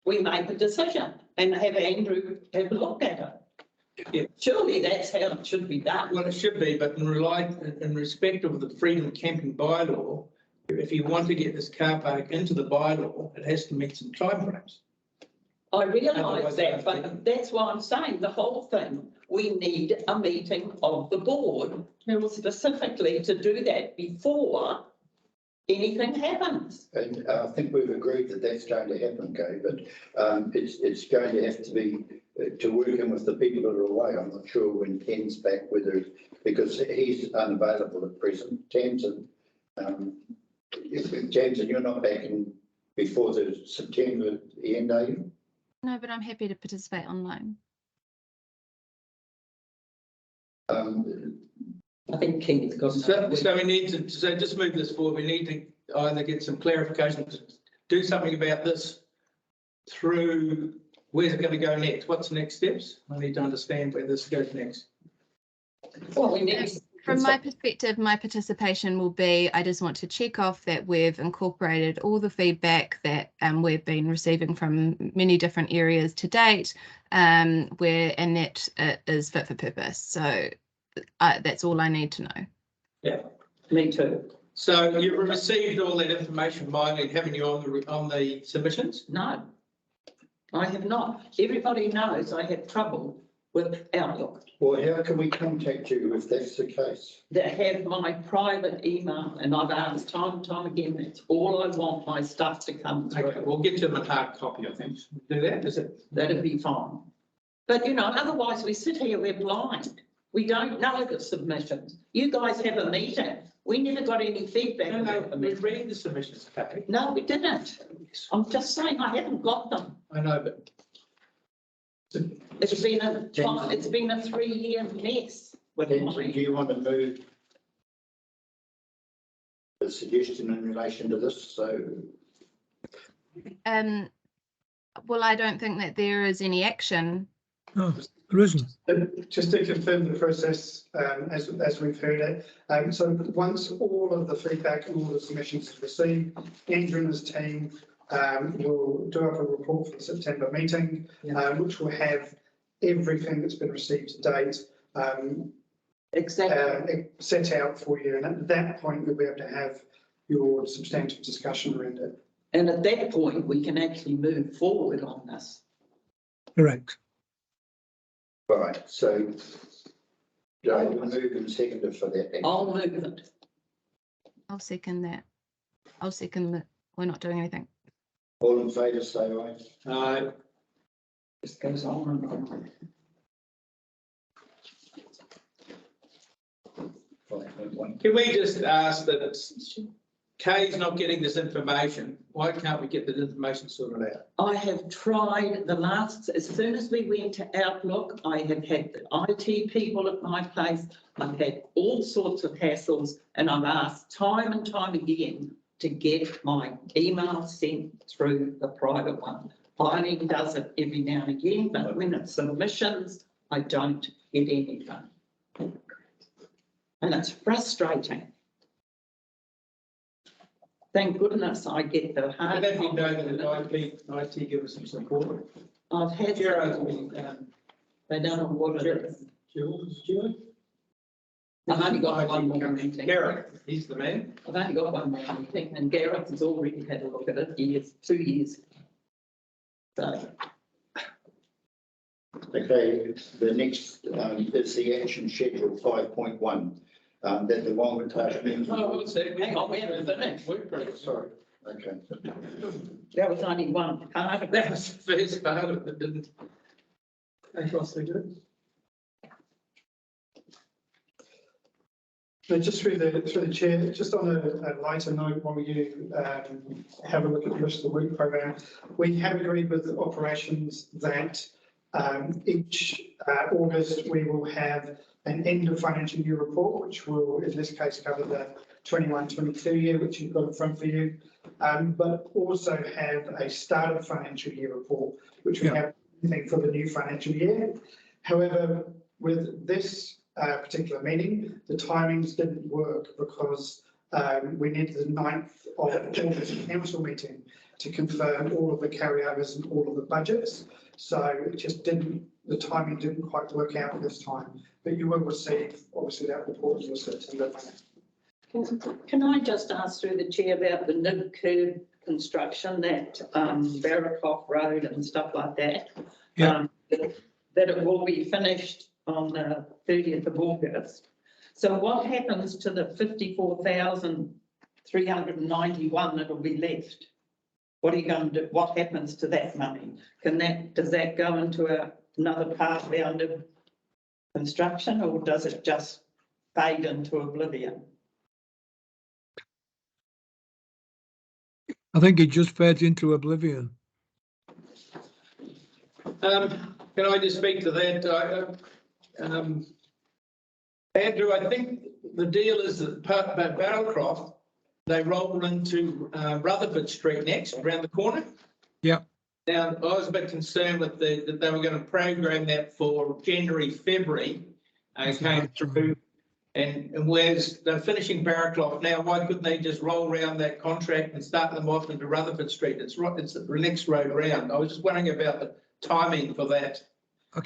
we make a decision and have Andrew have a look at it. Yeah. Surely that's how it should be done. Well, it should be, but in respect of the freedom camping bylaw, if you want to get this car park into the bylaw, it has to meet some timeframes. I realise that, but that's why I'm saying the whole thing, we need a meeting of the board specifically to do that before anything happens. And I think we've agreed that that's going to happen, Kay, but it's going to have to be to work in with the people that are away. I'm not sure when Ken's back, because he's unavailable at present. Tamsin, Tamsin, you're not back in before the September end, are you? No, but I'm happy to participate online. I think Ken's got. So we need to, so just move this forward. We need to either get some clarification to do something about this through, where's it going to go next? What's the next steps? I need to understand where this goes next. Well, we need. From my perspective, my participation will be, I just want to check off that we've incorporated all the feedback that we've been receiving from many different areas to date, and that it is fit for purpose. So that's all I need to know. Yeah, me too. So you've received all that information, Miley, haven't you, on the submissions? No, I have not. Everybody knows I have trouble with Outlook. Well, how can we contact you if that's the case? They have my private email, and I've asked time and time again, that's all I want my stuff to come through. Okay, we'll get them a hard copy, I think. Do that, is it? That'd be fine. But, you know, otherwise we sit here, we're blind. We don't know the submissions. You guys have a meeting. We never got any feedback. No, we read the submissions, Kathy. No, we didn't. I'm just saying I haven't got them. I know, but It's been a 3-year mess. Do you want to move a suggestion in relation to this? So, well, I don't think that there is any action. No, there isn't. Just to confirm the process, as we've heard it. So once all of the feedback and all the submissions are received, Andrew and his team will do up a report for the September meeting, which will have everything that's been received to date Exactly. set out for you. And at that point, you'll be able to have your substantive discussion around it. And at that point, we can actually move forward on this. Correct. right, so I will move and second for that. Then. I'll move it. I'll second that. I'll second that we're not doing anything. All in favour, say aye. This goes on and on. Can we just ask that Kay's not getting this information? Why can't we get the information sorted out? I have tried as soon as we went to Outlook, I have had the IT people at my place. I've had all sorts of hassles, and I've asked time and time again to get my email sent through the private one. Eileen does it every now and again, but when it's submissions, I don't get anything. And it's frustrating. Thank goodness I get the I hard. don't know that IT give us some support. I've had, Gerard's they been, don't know what it is. Stuart? I've only got one more meeting. Gareth, he's the man. I've only got one more meeting and Gareth has already had a look at it, 2 years. So, Okay, the next is the action schedule 5.1. That the Whangamata Community. Oh, what's that? hang on, we haven't finished. Sorry, okay. That was only one part of That that. was the first part of it, didn't. Anything else they do? So just through the chair, just on a lighter note, while you have a look at the rest of the week program, we have agreed with the operations that each August we will have an end of financial year report, which will in this case cover the 21-22 year, which you've got in front for you, but also have a start of financial year report, which we have for the new financial year. However, with this particular meeting, the timings didn't work because we needed the 9th of August council meeting to confirm all of the carryovers and all of the budgets. So it just didn't, the timing didn't quite work out this time, but you will receive obviously that report in your September. Can I just ask through the chair about the nib curb construction, that Barraclough Road and stuff like that? Yeah. That it will be finished on the 30th of August. So what happens to the 54,391 that will be left? What are you going to do? What happens to that money? Does that go into another part of our nib construction, or does it just fade into oblivion? I think it just fades into oblivion. Can I just speak to that? Andrew, I think the deal is that Barrowcroft, they roll into Rutherford Street next, around the corner. Yeah. Now, I was a bit concerned with that they were going to program that for January, February, came through. And whereas they're finishing Barraclough now, why couldn't they just roll around that contract and start them off into Rutherford Street? It's the next road round. I was just wondering about the timing for that. I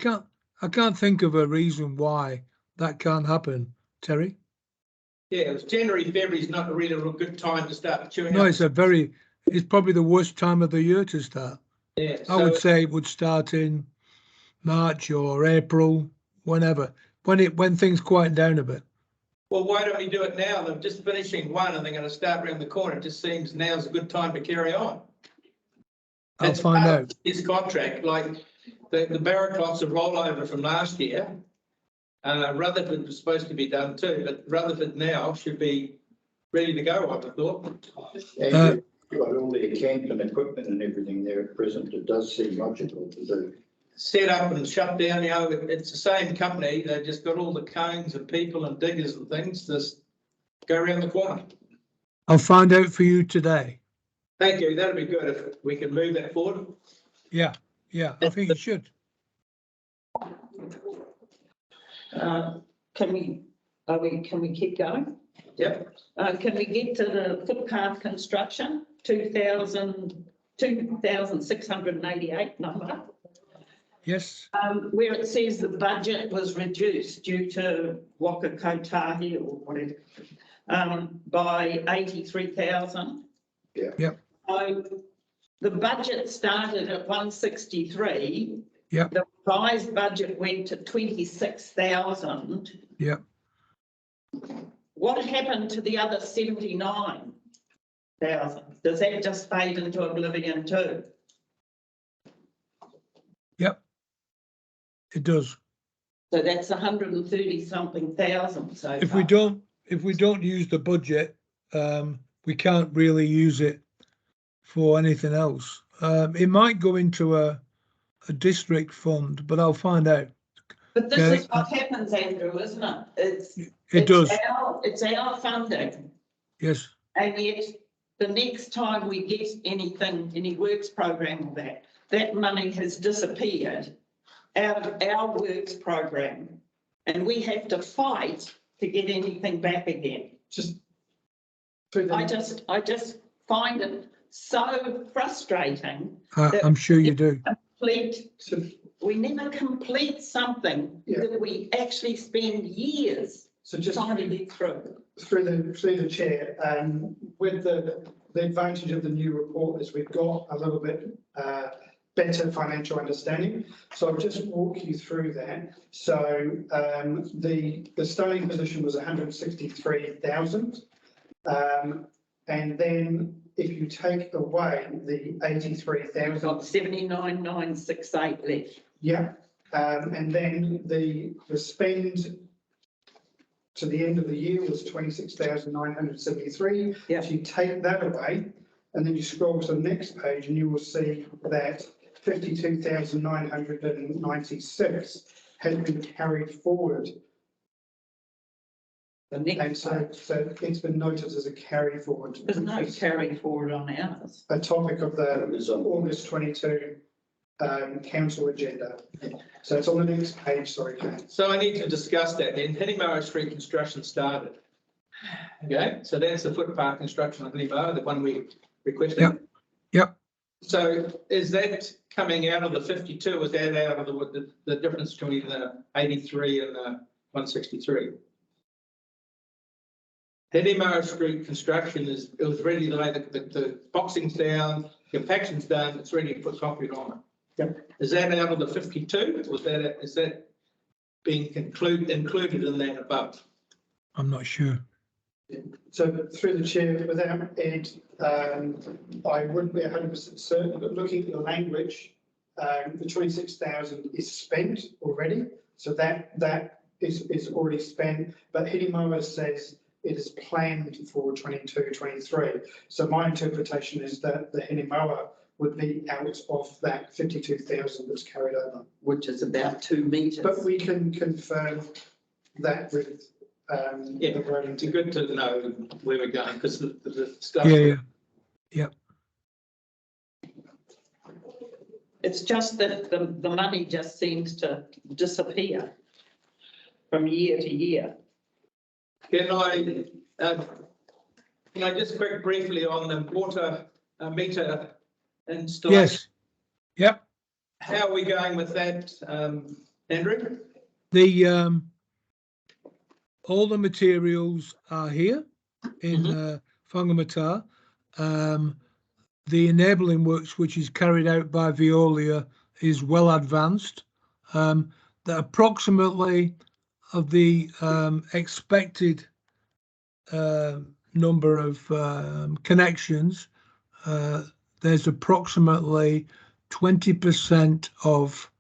can't think of a reason why that can't happen, Terry. Yeah, it was January, February is not really a real good time to start chewing No, up. it's probably the worst time of the year to start. Yeah, I would say it would start in March or April, whenever, when things quieten down a bit. Well, why don't we do it now? They're just finishing one and they're going to start around the corner. It just seems now's a good time to carry on. I'll find out. His contract, like the Barraclough's a rollover from last year. Rutherford was supposed to be done too, but Rutherford now should be ready to go, I would have thought. And you've got all their camp and equipment and everything there at present. It does seem logical to do. Set up and shut down, it's the same company. They've just got all the cones and people and diggers and things. Just go around the corner. I'll find out for you today. Thank you. That'd be good if we can move that forward. Yeah, I think you should. Can we keep going? Yep. Can we get to the footpath construction, 2,688 number? Yes. Where it says the budget was reduced due to Whangamatā or whatever, by 83,000. Yeah. Yep. So the budget started at 163. Yep. The revised budget went to 26,000. Yep. What happened to the other 79,000? Does that just fade into oblivion too? Yep. It does. So that's 130 something thousand. So If we don't use the budget, we can't really use it for anything else. It might go into a district fund, but I'll find out. But this is what happens, Andrew, isn't it? It does. It's our funding. Yes. And yet the next time we get anything, any works program or that money has disappeared out of our works program, and we have to fight to get anything back again. Just. I just find it so frustrating. I'm sure you do. We never complete something that we actually spend years trying to get through. Through the chair, with the advantage of the new report is we've got a little bit better financial understanding. So I'll just walk you through that. So the starting position was 163,000. And then if you take away the 83,000. We've got 79,968 left. Yeah. And then the spend to the end of the year was 26,973. Yeah. If you take that away and then you scroll to the next page and you will see that 52,996 has been carried forward. And so it's been noted as a carry forward. There's no carry forward on ours. A topic of the August 22 council agenda. So it's on the next page, sorry, Kate. So I need to discuss that then. Hinnimara Street construction started. Okay, so that's the footpath construction on Hinnimara, the one we requested. Yep. So is that coming out of the 52? Is that out of the difference between the 83 and the 163? Hinnimara Street construction it was ready to lay the boxing's down, compaction's done, it's ready to put concrete on it. Yep. Is that out of the 52? Is that being included in that above? I'm not sure. So through the chair, without Ed, I wouldn't be 100% certain, but looking at the language, the 26,000 is spent already. So that is already spent, but Hinnimara says it is planned for 22-23. So my interpretation is that the Hinnimara would be out of that 52,000 that's carried over. Which is about 2 metres. But we can confirm that with the voting. It's good to know where we're going because the stuff. Yeah. It's just that the money just seems to disappear from year to year. Can I just quick briefly on the water meter installation? Yes. Yep. How are we going with that, Andrew? The all the materials are here in Whangamatā. The enabling works, which is carried out by Veolia, is well advanced. The approximately of the expected number of connections, there's approximately 20% of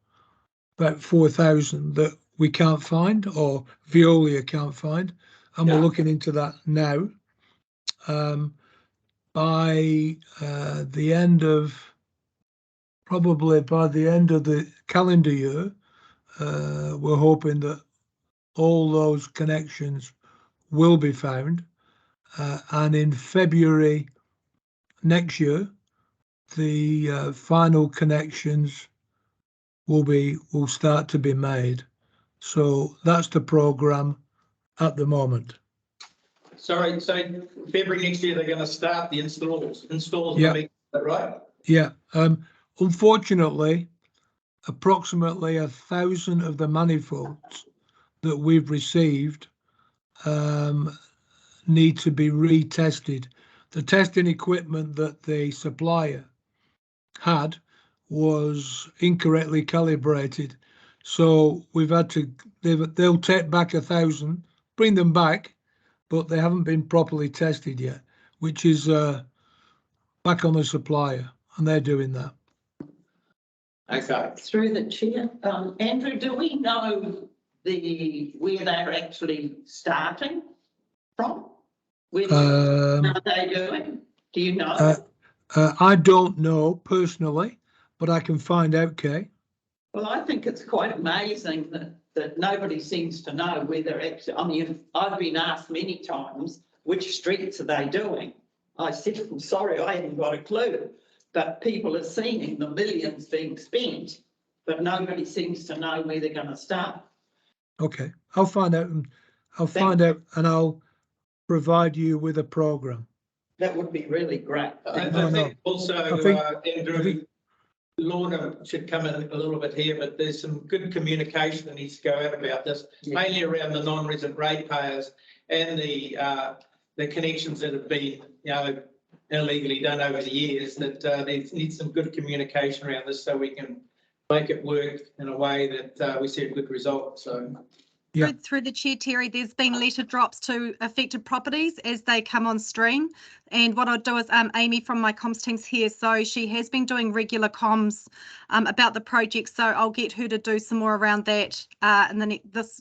about 4,000 that we can't find or Veolia can't find, and we're looking into that now. By the end of the calendar year, we're hoping that all those connections will be found, and in February next year, the final connections will start to be made. So that's the program at the moment. Sorry, so February next year they're going to start the installs. Yeah. Is that right? Yeah. Unfortunately, approximately 1,000 of the manifolds that we've received need to be retested. The testing equipment that the supplier had was incorrectly calibrated, so we've had to. They'll take back 1,000, bring them back, but they haven't been properly tested yet, which is back on the supplier, and they're doing that. Okay. Through the chair, Andrew, do we know where they're actually starting from? Where are they doing? Do you know? I don't know personally, but I can find out, Kay. Well, I think it's quite amazing that nobody seems to know where they're actually. I mean, I've been asked many times, which streets are they doing? I said, I'm sorry, I haven't got a clue. But people are seeing the millions being spent, but nobody seems to know where they're going to start. Okay, I'll find out and I'll provide you with a programme. That would be really great. I No, think also, Andrew, think- Lorna should come in a little bit here, but there's some good communication that needs to go out about this, mainly around the non-resident ratepayers and the connections that have been, illegally done over the years, that there needs some good communication around this so we can make it work in a way that we see a good result. So. Yeah. Through the chair, Terry, there's been letter drops to affected properties as they come on stream. And what I'll do is Amy from my comms team's here. So she has been doing regular comms about the project. So I'll get her to do some more around that. And then this,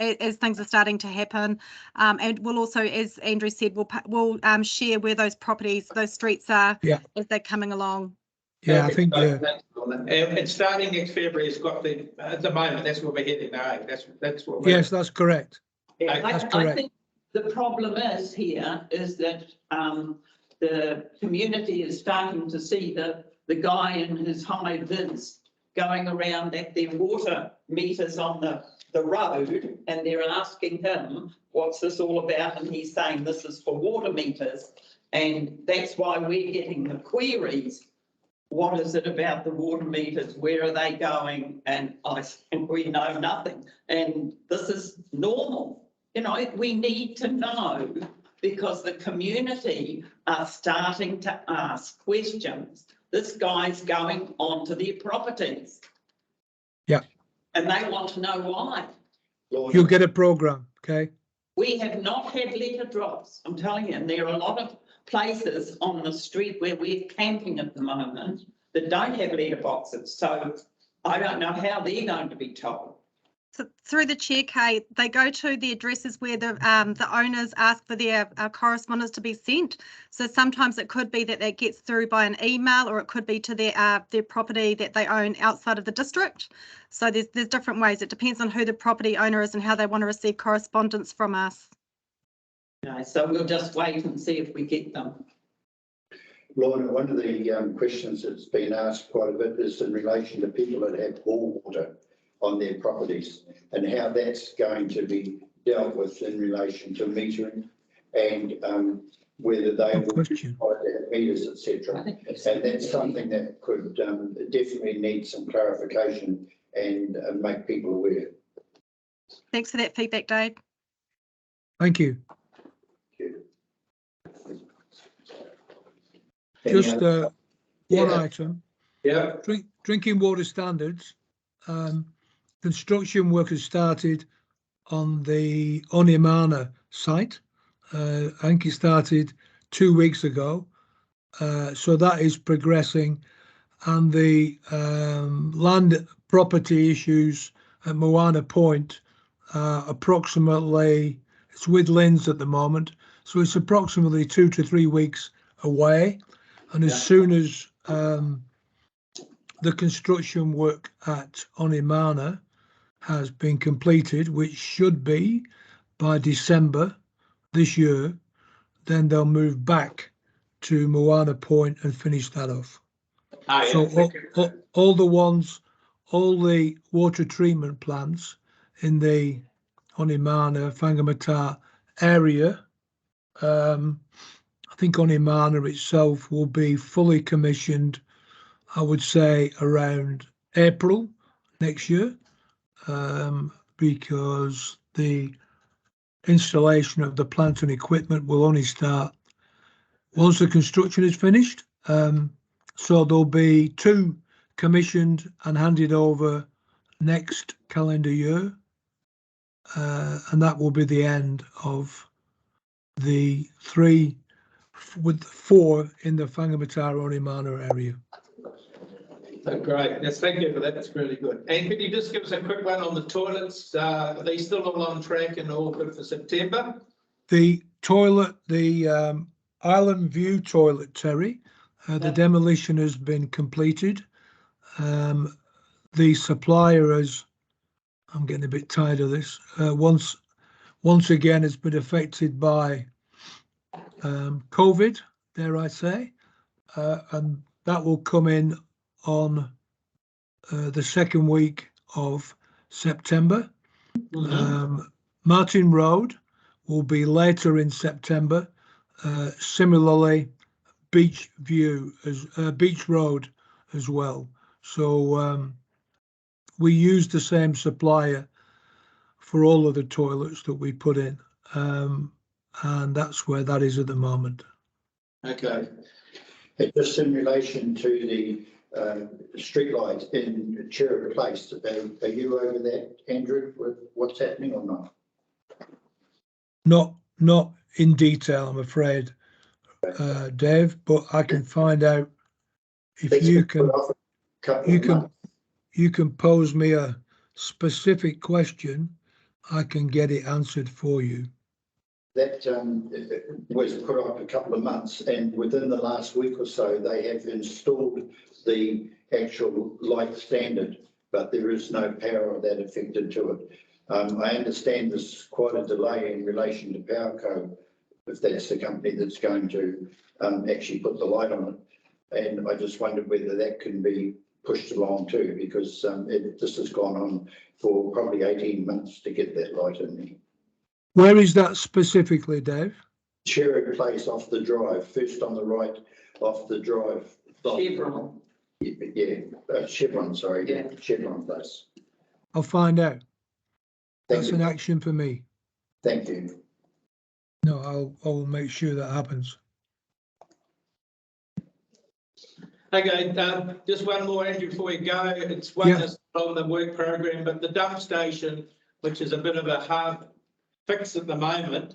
as things are starting to happen. And we'll also, as Andrew said, we'll share where those properties, those streets are as they're coming along. Yeah, I think. And starting next February, it's got at the moment, that's where we're heading now. That's what we're. Yes, that's correct. Yeah, That's I correct. think the problem is that the community is starting to see the guy in his high vis going around at their water meters on the road, and they're asking him, what's this all about? And he's saying this is for water meters. And that's why we're getting the queries. What is it about the water meters? Where are they going? And I think we know nothing. And this is normal. We need to know because the community are starting to ask questions. This guy's going onto their properties. Yeah. And they want to know why. You'll get a programme, okay? We have not had letter drops, I'm telling you, and there are a lot of places on the street where we're camping at the moment that don't have letter boxes. So I don't know how they're going to be told. So through the chair, Kay, they go to the addresses where the owners ask for their correspondence to be sent. So sometimes it could be that gets through by an email, or it could be to their property that they own outside of the district. So there's different ways. It depends on who the property owner is and how they want to receive correspondence from us. So we'll just wait and see if we get them. Lorna, one of the questions that's been asked quite a bit is in relation to people that have bore water on their properties and how that's going to be dealt with in relation to metering and whether they will be required to have meters, etc. And that's something that could definitely need some clarification and make people aware. Thanks for that feedback, Dave. Thank you. Just one item. Yeah. Drinking water standards. Construction work has started on the Whangamata site. I think it started 2 weeks ago. So that is progressing. And the land property issues at Moana Point, approximately, it's with Lynn's at the moment, so it's approximately 2 to 3 weeks away. And as soon as the construction work at Whangamata has been completed, which should be by December this year, then they'll move back to Moana Point and finish that off. So all the water treatment plants in the Whangamata area, I think Whangamata itself will be fully commissioned, I would say around April next year, because the installation of the plant and equipment will only start once the construction is finished. So there'll be 2 commissioned and handed over next calendar year, and that will be the end of the 3 with 4 in the Whangamata area. Great. Yes, thank you for that. That's really good. And could you just give us a quick one on the toilets? Are they still all on track and all good for September? The toilet, the Island View toilet, Terry, the demolition has been completed. The supplier has, I'm getting a bit tired of this, once again has been affected by COVID, dare I say, and that will come in on the second week of September. Martin Road will be later in September. Similarly, Beach Road as well. So we use the same supplier for all of the toilets that we put in, and that's where that is at the moment. Okay. Just in relation to the streetlight in Cherry Place, are you over that, Andrew, with what's happening or not? Not in detail, I'm afraid, Dave, but I can find out if you can pose me a specific question, I can get it answered for you. That was put off a couple of months, and within the last week or so, they have installed the actual light standard, but there is no power that affected to it. I understand there's quite a delay in relation to PowerCo, if that's the company that's going to actually put the light on it. And I just wondered whether that can be pushed along too, because this has gone on for probably 18 months to get that light in there. Where is that specifically, Dave? Cherry Place off the drive, first on the right off the drive. Chevron. Yeah, Chevron, sorry. Yeah. Chevron Place. I'll find out. Thank That's you. an action for me. Thank you. No, I'll make sure that happens. Okay, just one more, Andrew, before we go. It's one that's on the work program, but the dump station, which is a bit of a hard fix at the moment,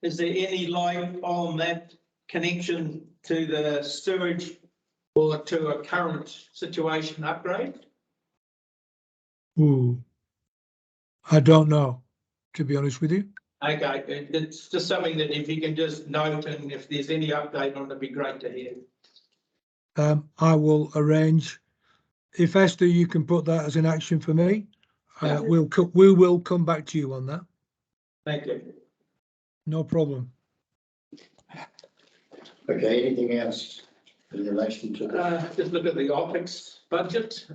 is there any light on that connection to the sewage or to a current situation upgrade? Ooh, I don't know, to be honest with you. Okay, it's just something that if you can just note, and if there's any update on it, it'd be great to hear. I will arrange. If Esther, you can put that as an action for me. Yeah. We will come back to you on that. Thank you. No problem. Okay, anything else in relation to this? Just look at the OPEX budget.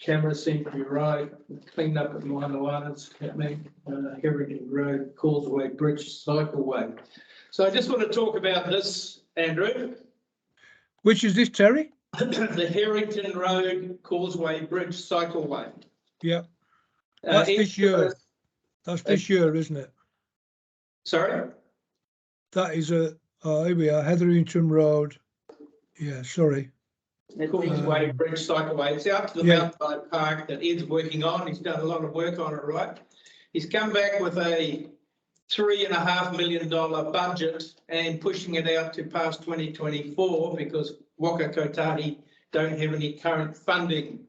Cameras seem to be right. Cleaned up at Whangamata's happening. Heritage Road, Causeway Bridge, Cycleway. So I just want to talk about this, Andrew. Which is this, Terry? The Harrington Road, Causeway Bridge, Cycleway. Yeah. That's this year. That's this year, isn't it? Sorry? That is here we are, Hetherington Road. Yeah, sorry. Causeway Bridge, Cycleway. It's out to the Mountain Park that Ed's working on. He's done a lot of work on it, right? He's come back with a $3.5 million budget and pushing it out to past 2024 because Whangamatā don't have any current funding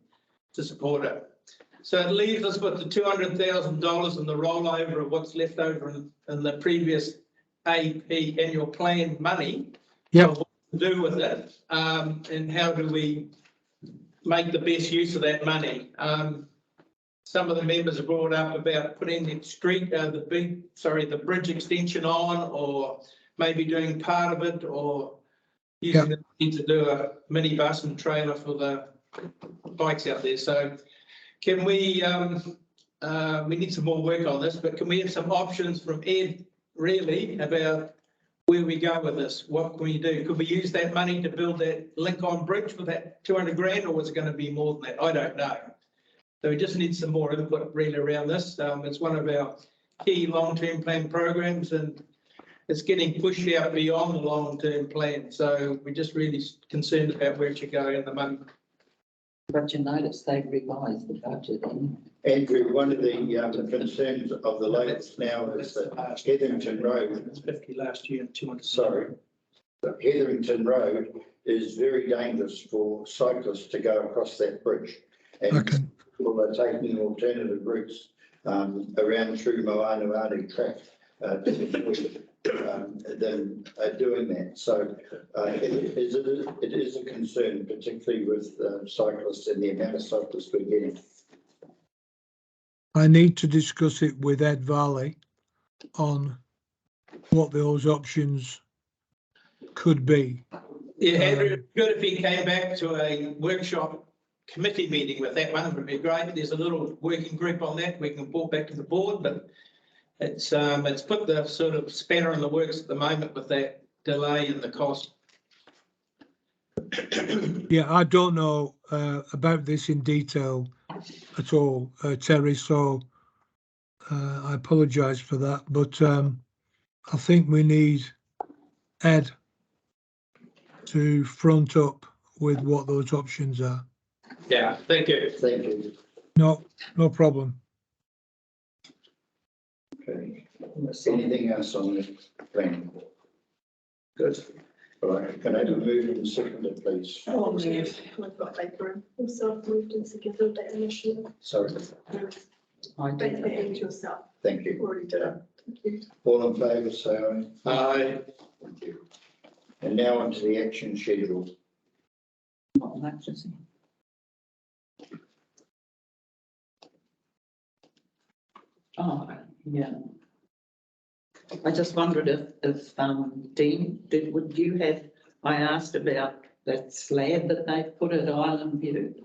to support it. So it leaves us with the $200,000 and the rollover of what's left over in the previous AP annual plan money. Yep. What to do with it, and how do we make the best use of that money? Some of the members have brought up about putting the bridge extension on, or maybe doing part of it, or using the money to do a minibus and trailer for the bikes out there. So can we need some more work on this, but can we have some options from Ed really about where we go with this? What can we do? Could we use that money to build that link-on bridge with that 200 grand, or was it going to be more than that? I don't know. So we just need some more input really around this. It's one of our key long-term plan programs, and it's getting pushed out beyond the long-term plan. So we're just really concerned about where it should go in the money. But you notice they've revised the budget. Andrew, one of the concerns of the latest now is that Hetherington Road. It's 50 last year and 200. Sorry. Hetherington Road is very dangerous for cyclists to go across that bridge. And people are taking alternative routes around through Moanui track than doing that. So it is a concern, particularly with cyclists and the amount of cyclists we're getting. I need to discuss it with Ed Varley on what those options could be. Yeah, Andrew, good if he came back to a workshop committee meeting with that one, it would be great. There's a little working group on that we can report back to the board, but it's put the sort of spanner in the works at the moment with that delay and the cost. Yeah, I don't know about this in detail at all, Terry, so I apologise for that, but I think we need Ed to front up with what those options are. Yeah, thank you. Thank you. No problem. Okay. Anything else on the plan? Good. All right, can I have a move and second, please? Oh, we've got paper. Yourself moved and seconded that initially. Sorry, I Don't did. forget yourself. thank you. Already did it. Thank you. All in favour, say aye. Aye. Thank you. And now onto the action schedule. Not much, is it? Oh, yeah. I just wondered if Dean, would you have, I asked about that slab that they put at Island View.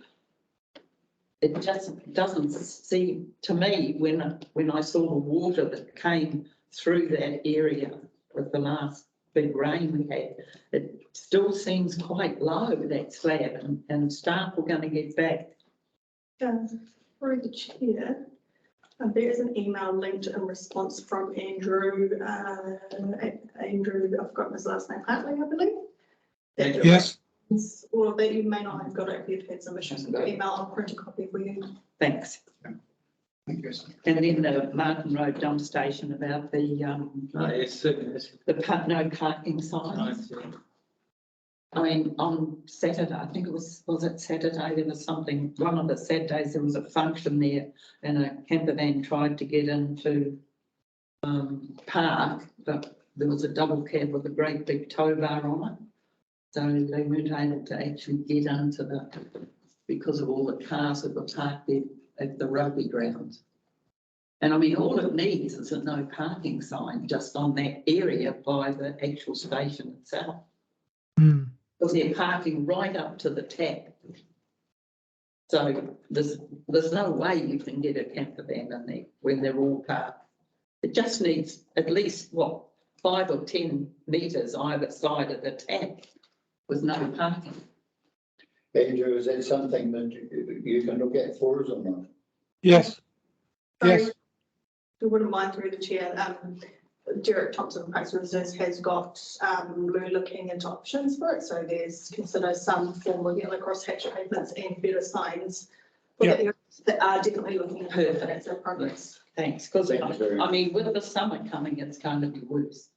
It just doesn't seem to me when I saw the water that came through that area with the last big rain we had, it still seems quite low, that slab, and staff were going to get back. Through the chair, there is an email linked in response from Andrew. Andrew, I've forgotten his last name, Hartley, I believe. Yes. Or that you may not have got it if you've had some issues with the email. I'll print a copy for you. Thanks. Thank you. And then the Martin Road dump station about the Yes, no parking signs. I mean, on Saturday, I think it was it Saturday, there was something, one of the Saturdays, there was a function there and a camper van tried to get into park, but there was a double cab with a great big tow bar on it. So they weren't able to actually get into because of all the cars that were parked there at the rugby grounds. And I mean, all it needs is a no parking sign just on that area by the actual station itself. Mm. Because they're parking right up to the tap. So there's no way you can get a camper van in there when they're all parked. It just needs at least, 5 or 10 metres either side of the tap with no parking. Andrew, is that something that you can look at for us or not? Yes. So, Yes. if you wouldn't mind through the chair, Derek Thompson Parks Reserves has got Lou looking into options for it. So there's consider some form of yellow crosshatch pavements and better signs for the areas that are definitely looking into it. That's in progress. Thanks, because Thank you very I mean, with the summer coming, it's going to be worse.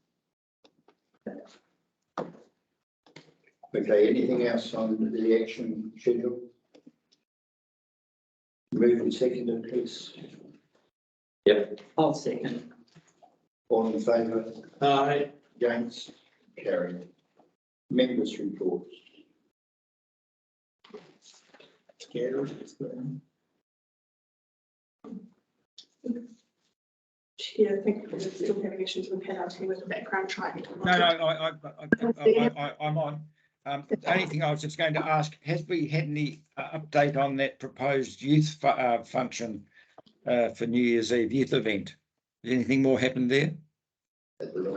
Okay, anything else on the action schedule? Move and second, please. Yep. I'll second. All in favour? Aye. Against? Carried. Members' reports. Chair, I think we're still having issues with penalty with the background trying to. No, I'm on. The only thing I was just going to ask, has we had any update on that proposed youth function for New Year's Eve youth event? Has anything more happened there? About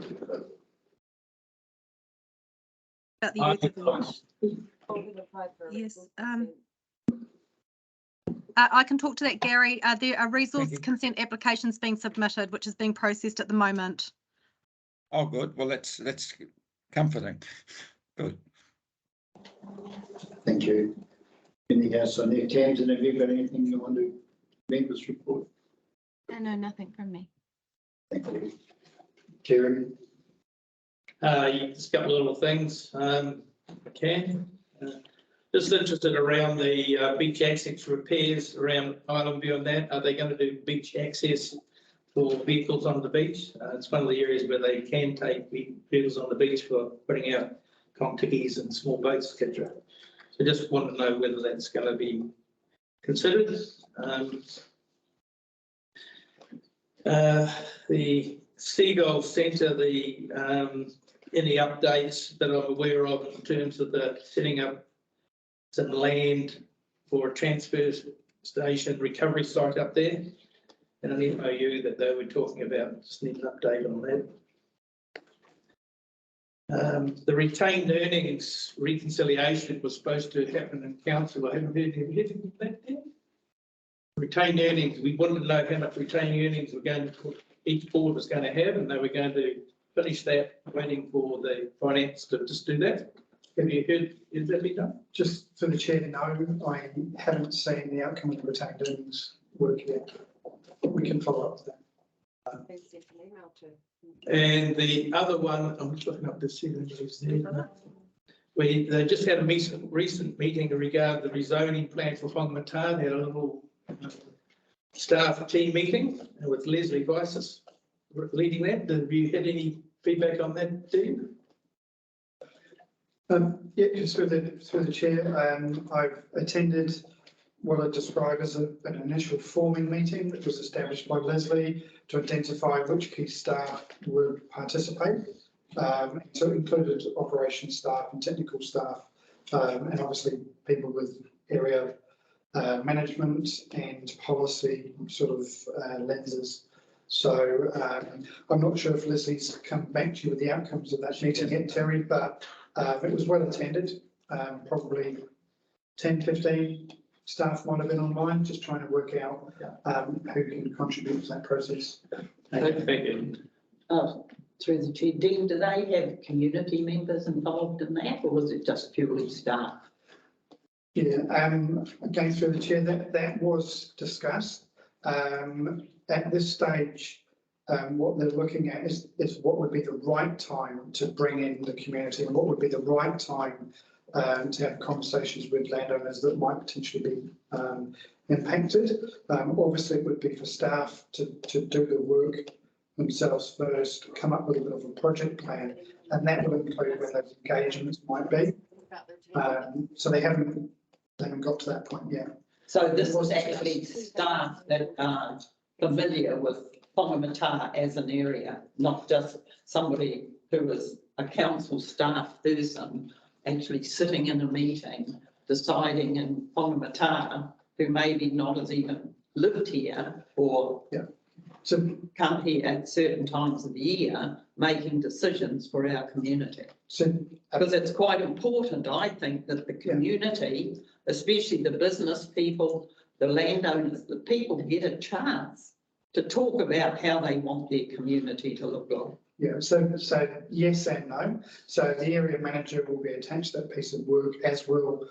the youth event. Yes. I can talk to that, Gary. There are resource consent applications being submitted, which is being processed at the moment. Oh, good. Well, that's comforting. Good. Thank you. Anything else on there? Tamsin, have you got anything you want to members' report? No, nothing from me. Thank you. Terry? Just a couple of little things. Just interested around the beach access repairs around Island View and that. Are they going to do beach access for vehicles on the beach? It's one of the areas where they can take vehicles on the beach for putting out contiggies and small boats, etc. So just want to know whether that's going to be considered. The Seagull Centre, any updates that I'm aware of in terms of the setting up some land for a transfer station recovery site up there, and an MOU that they were talking about. Just need an update on that. The retained earnings reconciliation was supposed to happen in council. I haven't heard anything of that yet. Retained earnings, we wanted to know how much retained earnings each board was going to have, and they were going to finish that, waiting for the finance to just do that. Have you heard, is that been done? Just for the chair to know, I haven't seen the outcome of the retained earnings work yet. We can follow up with that. And the other one, I'm just looking up the they just had a recent meeting regarding the rezoning plan for Whangamatā. They had a little staff team meeting with Leslie Vices leading that. Have you had any feedback on that, Dean? Yeah, just through the chair, I've attended what I describe as an initial forming meeting that was established by Leslie to identify which key staff would participate. So it included operations staff and technical staff, and obviously people with area management and policy sort of lenses. So I'm not sure if Leslie's come back to you with the outcomes of that meeting yet, Terry, but it was well attended. Probably 10, 15 staff might have been online, just trying to work out who can contribute to that process. Thank you. Through the chair, Dean, do they have community members involved in that, or was it just purely staff? Yeah, going through the chair, that was discussed. At this stage, what they're looking at is what would be the right time to bring in the community, and what would be the right time to have conversations with landowners that might potentially be impacted. Obviously, it would be for staff to do the work themselves first, come up with a bit of a project plan, and that will include when those engagements might be. So they haven't got to that point yet. So this was actually staff that are familiar with Whangamatā as an area, not just somebody who was a council staff person actually sitting in a meeting deciding in Whangamatā, who maybe not has even lived here or So come here at certain times of the year, making decisions for our community. Because it's quite important, I think, that the community, especially the business people, the landowners, the people get a chance to talk about how they want their community to look like. Yeah, so yes and no. So the area manager will be attached to that piece of work, as will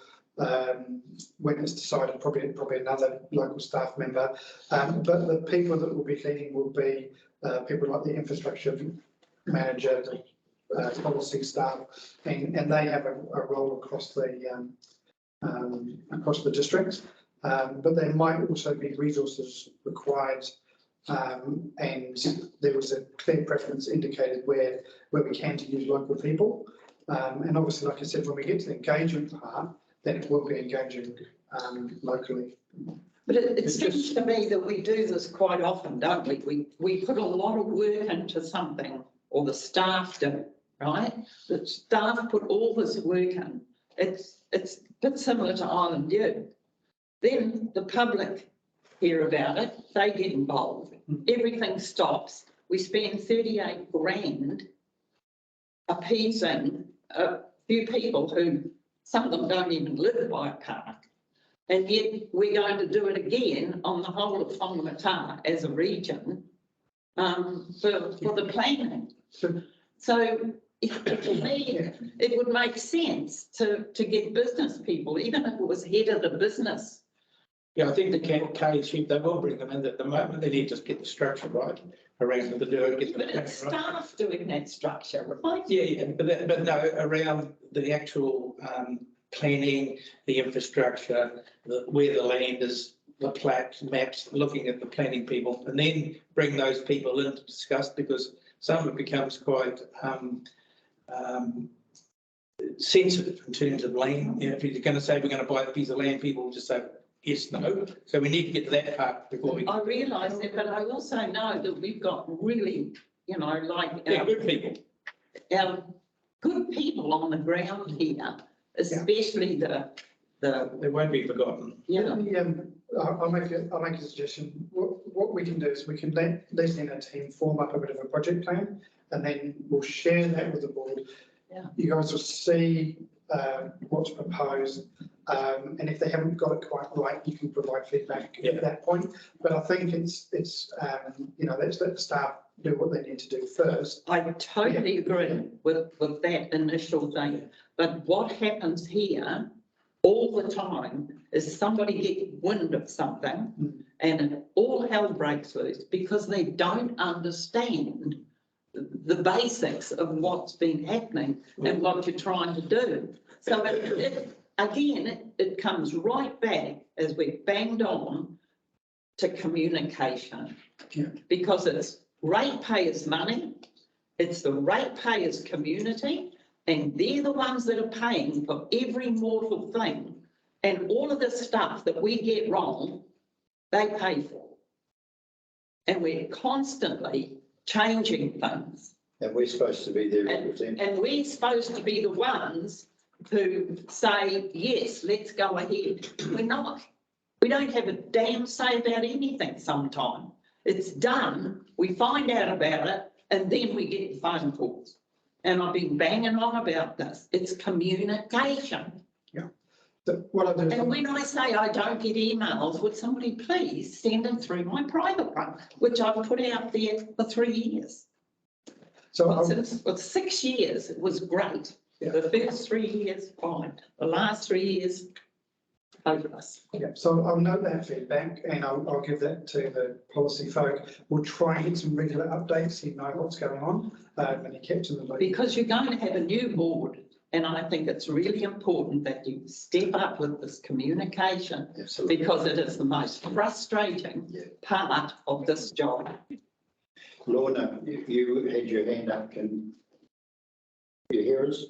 when it's decided, probably another local staff member. But the people that will be leading will be people like the infrastructure manager, the policy staff, and they have a role across the district. But there might also be resources required, and there was a clear preference indicated where we can to use local people. And obviously, like I said, when we get to the engagement part, then it will be engaging locally. But it seems to me that we do this quite often, don't we? We put a lot of work into something, or the staff do, right? The staff put all this work in. It's a bit similar to Island View. Then the public hear about it, they get involved, everything stops. We spend 38 grand appeasing a few people who, some of them don't even live by a park. And yet we're going to do it again on the whole of Whangamatā as a region for the planning. So to me, it would make sense to get business people, even if it was head of the business. Yeah, I think the K chief, they will bring them in at the moment. They need to just get the structure right around the do it. But it's staff doing that structure, right? Yeah, but no, around the actual planning, the infrastructure, where the land is, the plat maps, looking at the planning people, and then bring those people in to discuss, because some of it becomes quite sensitive in terms of land. You know, if you're going to say we're going to buy a piece of land, people will just say yes, no. So we need to get to that part before we. I realise that, but I also know that we've got really you know, like. Yeah, good people. Our good people on the ground here, especially the, They won't be forgotten. you know, I'll make a suggestion. What we can do is we can let Leslie and her team form up a bit of a project plan, and then we'll share that with the board. Yeah. You guys will see what's proposed, and if they haven't got it quite right, you can provide feedback at that point. But I think it's you know, let's let the staff do what they need to do first. I totally agree with that initial thing. But what happens here all the time is somebody gets wind of something and all hell breaks loose because they don't understand the basics of what's been happening and what you're trying to do. So it comes right back, as we've banged on, to communication. Yeah. Because it's ratepayers' money, it's the ratepayers' community, and they're the ones that are paying for every mortal thing. And all of the stuff that we get wrong, they pay for. And we're constantly changing things. And we're supposed to be their representatives. And we're supposed to be the ones who say, yes, let's go ahead. We're not. We don't have a damn say about anything sometimes. It's done, we find out about it, and then we get the phone calls. And I've been banging on about this. It's communication. Yeah. So what I do is, And when I say I don't get emails, would somebody please send them through my private one, which I've put out there for 3 years. so Well, I'll, since 6 years, it was great. Yeah. The first 3 years, fine. The last 3 years, hopeless. yeah, so I'll note that feedback and I'll give that to the policy folk. We'll try and get some regular updates, so you know what's going on, and you kept in the loop. Because you're going to have a new board, and I think it's really important that you step up with this communication, Absolutely. because it is the most frustrating part of this job. Lorna, you had your hand up. Can you hear us?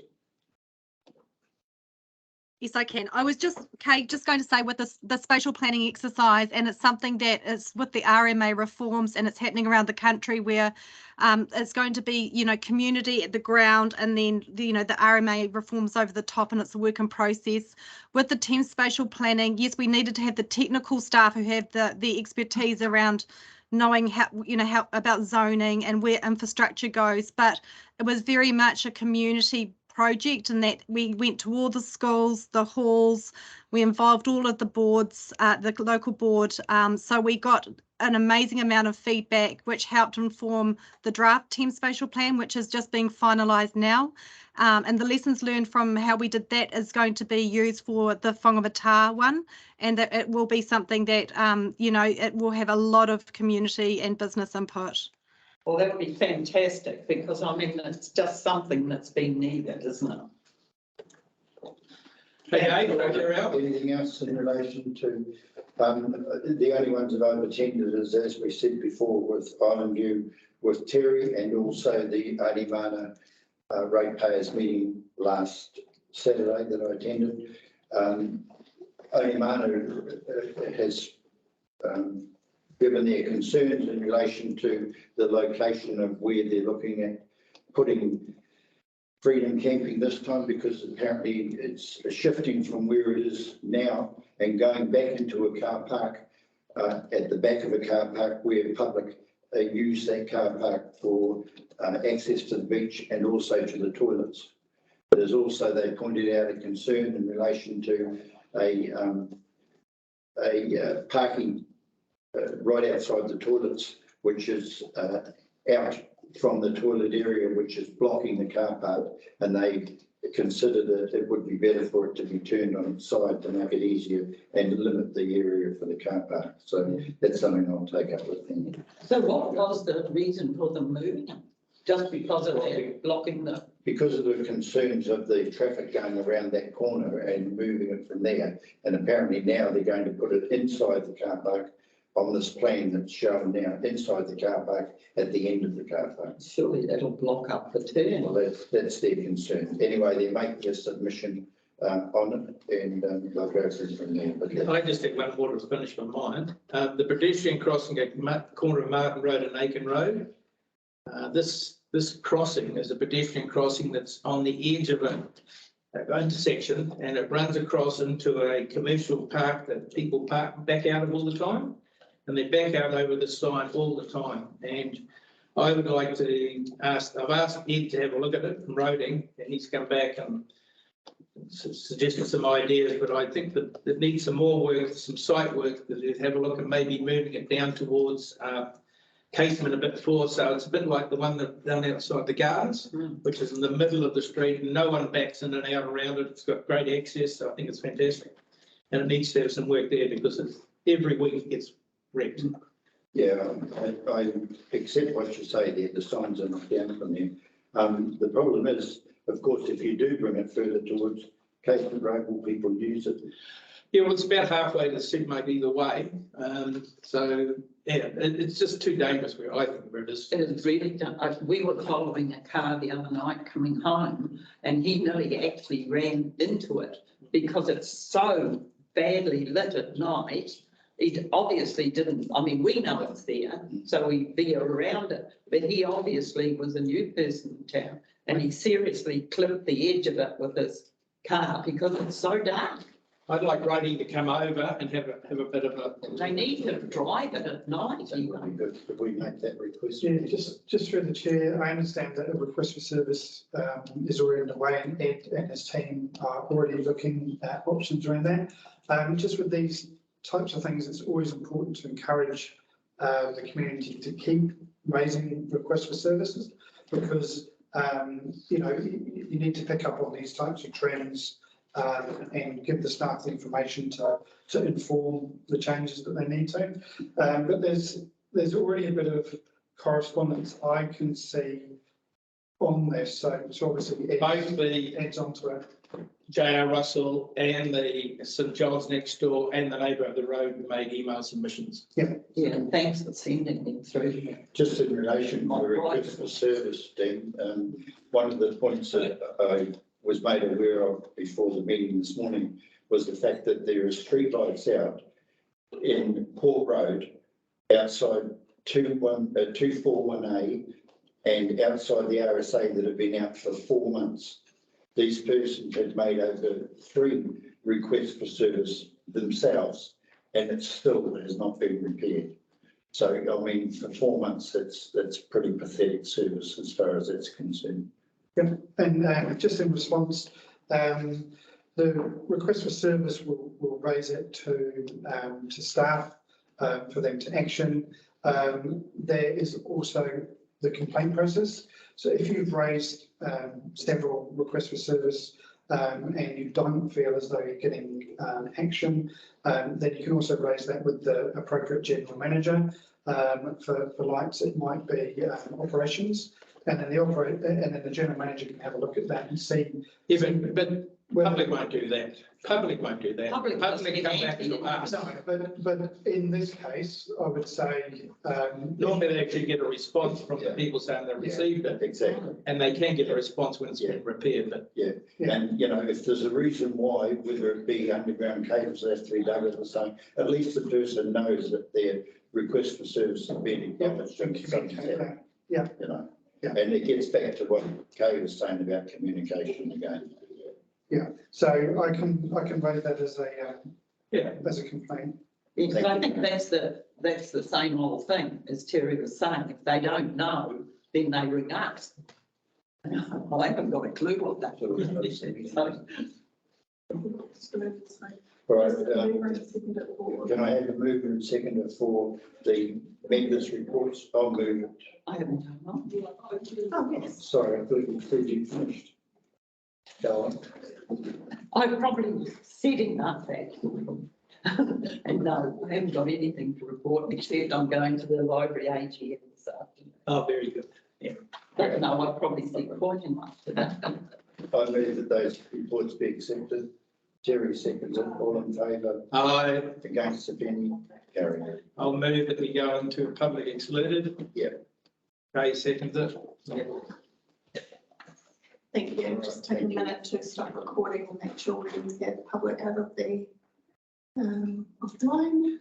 Yes, I can. I was just, Kate, just going to say with the spatial planning exercise, and it's something that is with the RMA reforms, and it's happening around the country where it's going to be, you know, community at the ground, and then the RMA reforms over the top, and it's a work in process. With the team spatial planning, yes, we needed to have the technical staff who have the expertise around knowing how about zoning and where infrastructure goes, but it was very much a community project, and that we went to all the schools, the halls, we involved all of the boards, the local board, so we got an amazing amount of feedback which helped inform the draft team spatial plan, which is just being finalised now, and the lessons learned from how we did that is going to be used for the Whangamatā one, and that it will be something that it will have a lot of community and business input. Well, that would be fantastic, because I mean, it's just something that's been needed, isn't it? Anything else in relation to, the only ones that I've attended is, as we said before, with Island View, with Terry, and also the Whangamata ratepayers meeting last Saturday that I attended. Whangamata has given their concerns in relation to the location of where they're looking at putting freedom camping this time, because apparently it's shifting from where it is now and going back into a car park at the back of a car park where public use that car park for access to the beach and also to the toilets. There's also, they pointed out, a concern in relation to a parking right outside the toilets, which is out from the toilet area, which is blocking the car park, and they considered that it would be better for it to be turned on its side to make it easier and limit the area for the car park. So that's something I'll take up with them. So what was the reason for them moving it? Just because of that blocking the... Because of the concerns of the traffic going around that corner and moving it from there. And apparently now they're going to put it inside the car park on this plan that's shown now, inside the car park at the end of the car park. Surely that'll block up the turn. Well, that's their concern. Anyway, they're making a submission on it, and they'll go through from there. But I just think one more to finish my mind. The pedestrian crossing at corner of Martin Road and Aiken Road, This crossing is a pedestrian crossing that's on the edge of an intersection, and it runs across into a commercial park that people back out of all the time. And they back out over the sign all the time. And I would like to I've asked Ed to have a look at it from Roading, and he's come back and suggested some ideas, but I think that it needs some more work, some site work, that they'd have a look at maybe moving it down towards Casement a bit forward, so it's a bit like the one that down outside the gardens, which is in the middle of the street, and no one backs in and out around it. It's got great access, so I think it's fantastic. And it needs to have some work there because every week it gets wrecked. Yeah, I accept what you say there, the signs are not down from there. The problem is, of course, if you do bring it further towards Casement Road, will people use it? Yeah, well, it's about halfway to Sidmate either way. So, yeah, it's just too dangerous where I think where it is. It is really, we were following a car the other night coming home, and he nearly actually ran into it because it's so badly lit at night. It obviously didn't, I mean, we know it's there, so we veer around it, but he obviously was a new person in town, and he seriously clipped the edge of it with his car because it's so dark. I'd like Roddy to come over and have a bit of a. They need to drive it at night. If we make that request. Yeah, just through the chair, I understand that a request for service is already underway, and Ed and his team are already looking at options around that. Just with these types of things, it's always important to encourage the community to keep raising requests for services, because you know, you need to pick up on these types of trends and give the staff the information to inform the changes that they need to. But there's already a bit of correspondence I can see on this, so obviously Ed's onto it. J.R. Russell and the St John's next door and the neighbour of the road made email submissions. Yeah, and thanks for sending them through. Just in relation to the request for service, Dean, one of the points that I was made aware of before the meeting this morning was the fact that there are street lights out in Port Road outside 241A and outside the RSA that have been out for 4 months. These persons had made over 3 requests for service themselves, and it still has not been repaired. So, I mean, for 4 months, that's pretty pathetic service as far as that's concerned. Yeah, and just in response, the request for service will raise it to staff for them to action. There is also the complaint process. So if you've raised several requests for service and you don't feel as though you're getting action, then you can also raise that with the appropriate general manager. For lights, it might be operations, and then the general manager can have a look at that and see. Yeah, but public won't do that. Public won't do that. Public come back to us. No, but in this case, I would say normally they actually get a response from the people saying they received it. Exactly. And they can get a response when it's been repaired. But and you know, if there's a reason why, whether it be underground cables that have to be dug or something, at least the person knows that their request for service has been acknowledged and something's happened. Yeah. You know. Yeah. And it gets back to what Kay was saying about communication again. Yeah, so I can raise that as a complaint. Because I think that's the same old thing as Terry was saying. If they don't know, then they ring us. I haven't got a clue what that is. All right. Can I have a mover and seconder for the members' reports? I'll move it. I haven't done that. Oh, yes. Sorry, I thought you finished. Go on. I'm probably setting up that. And no, I haven't got anything to report except I'm going to the library AGM this afternoon. oh, very good. Yeah. But no, I've probably said quite enough to that. I move that those reports be accepted. Terry seconds it. All in favour? Aye. Against, if any? Carried. I'll move that we go into public excluded. Yeah. Ray seconds it. Yeah. Thank you. Just take a minute to stop recording and make sure we get public out of the offline.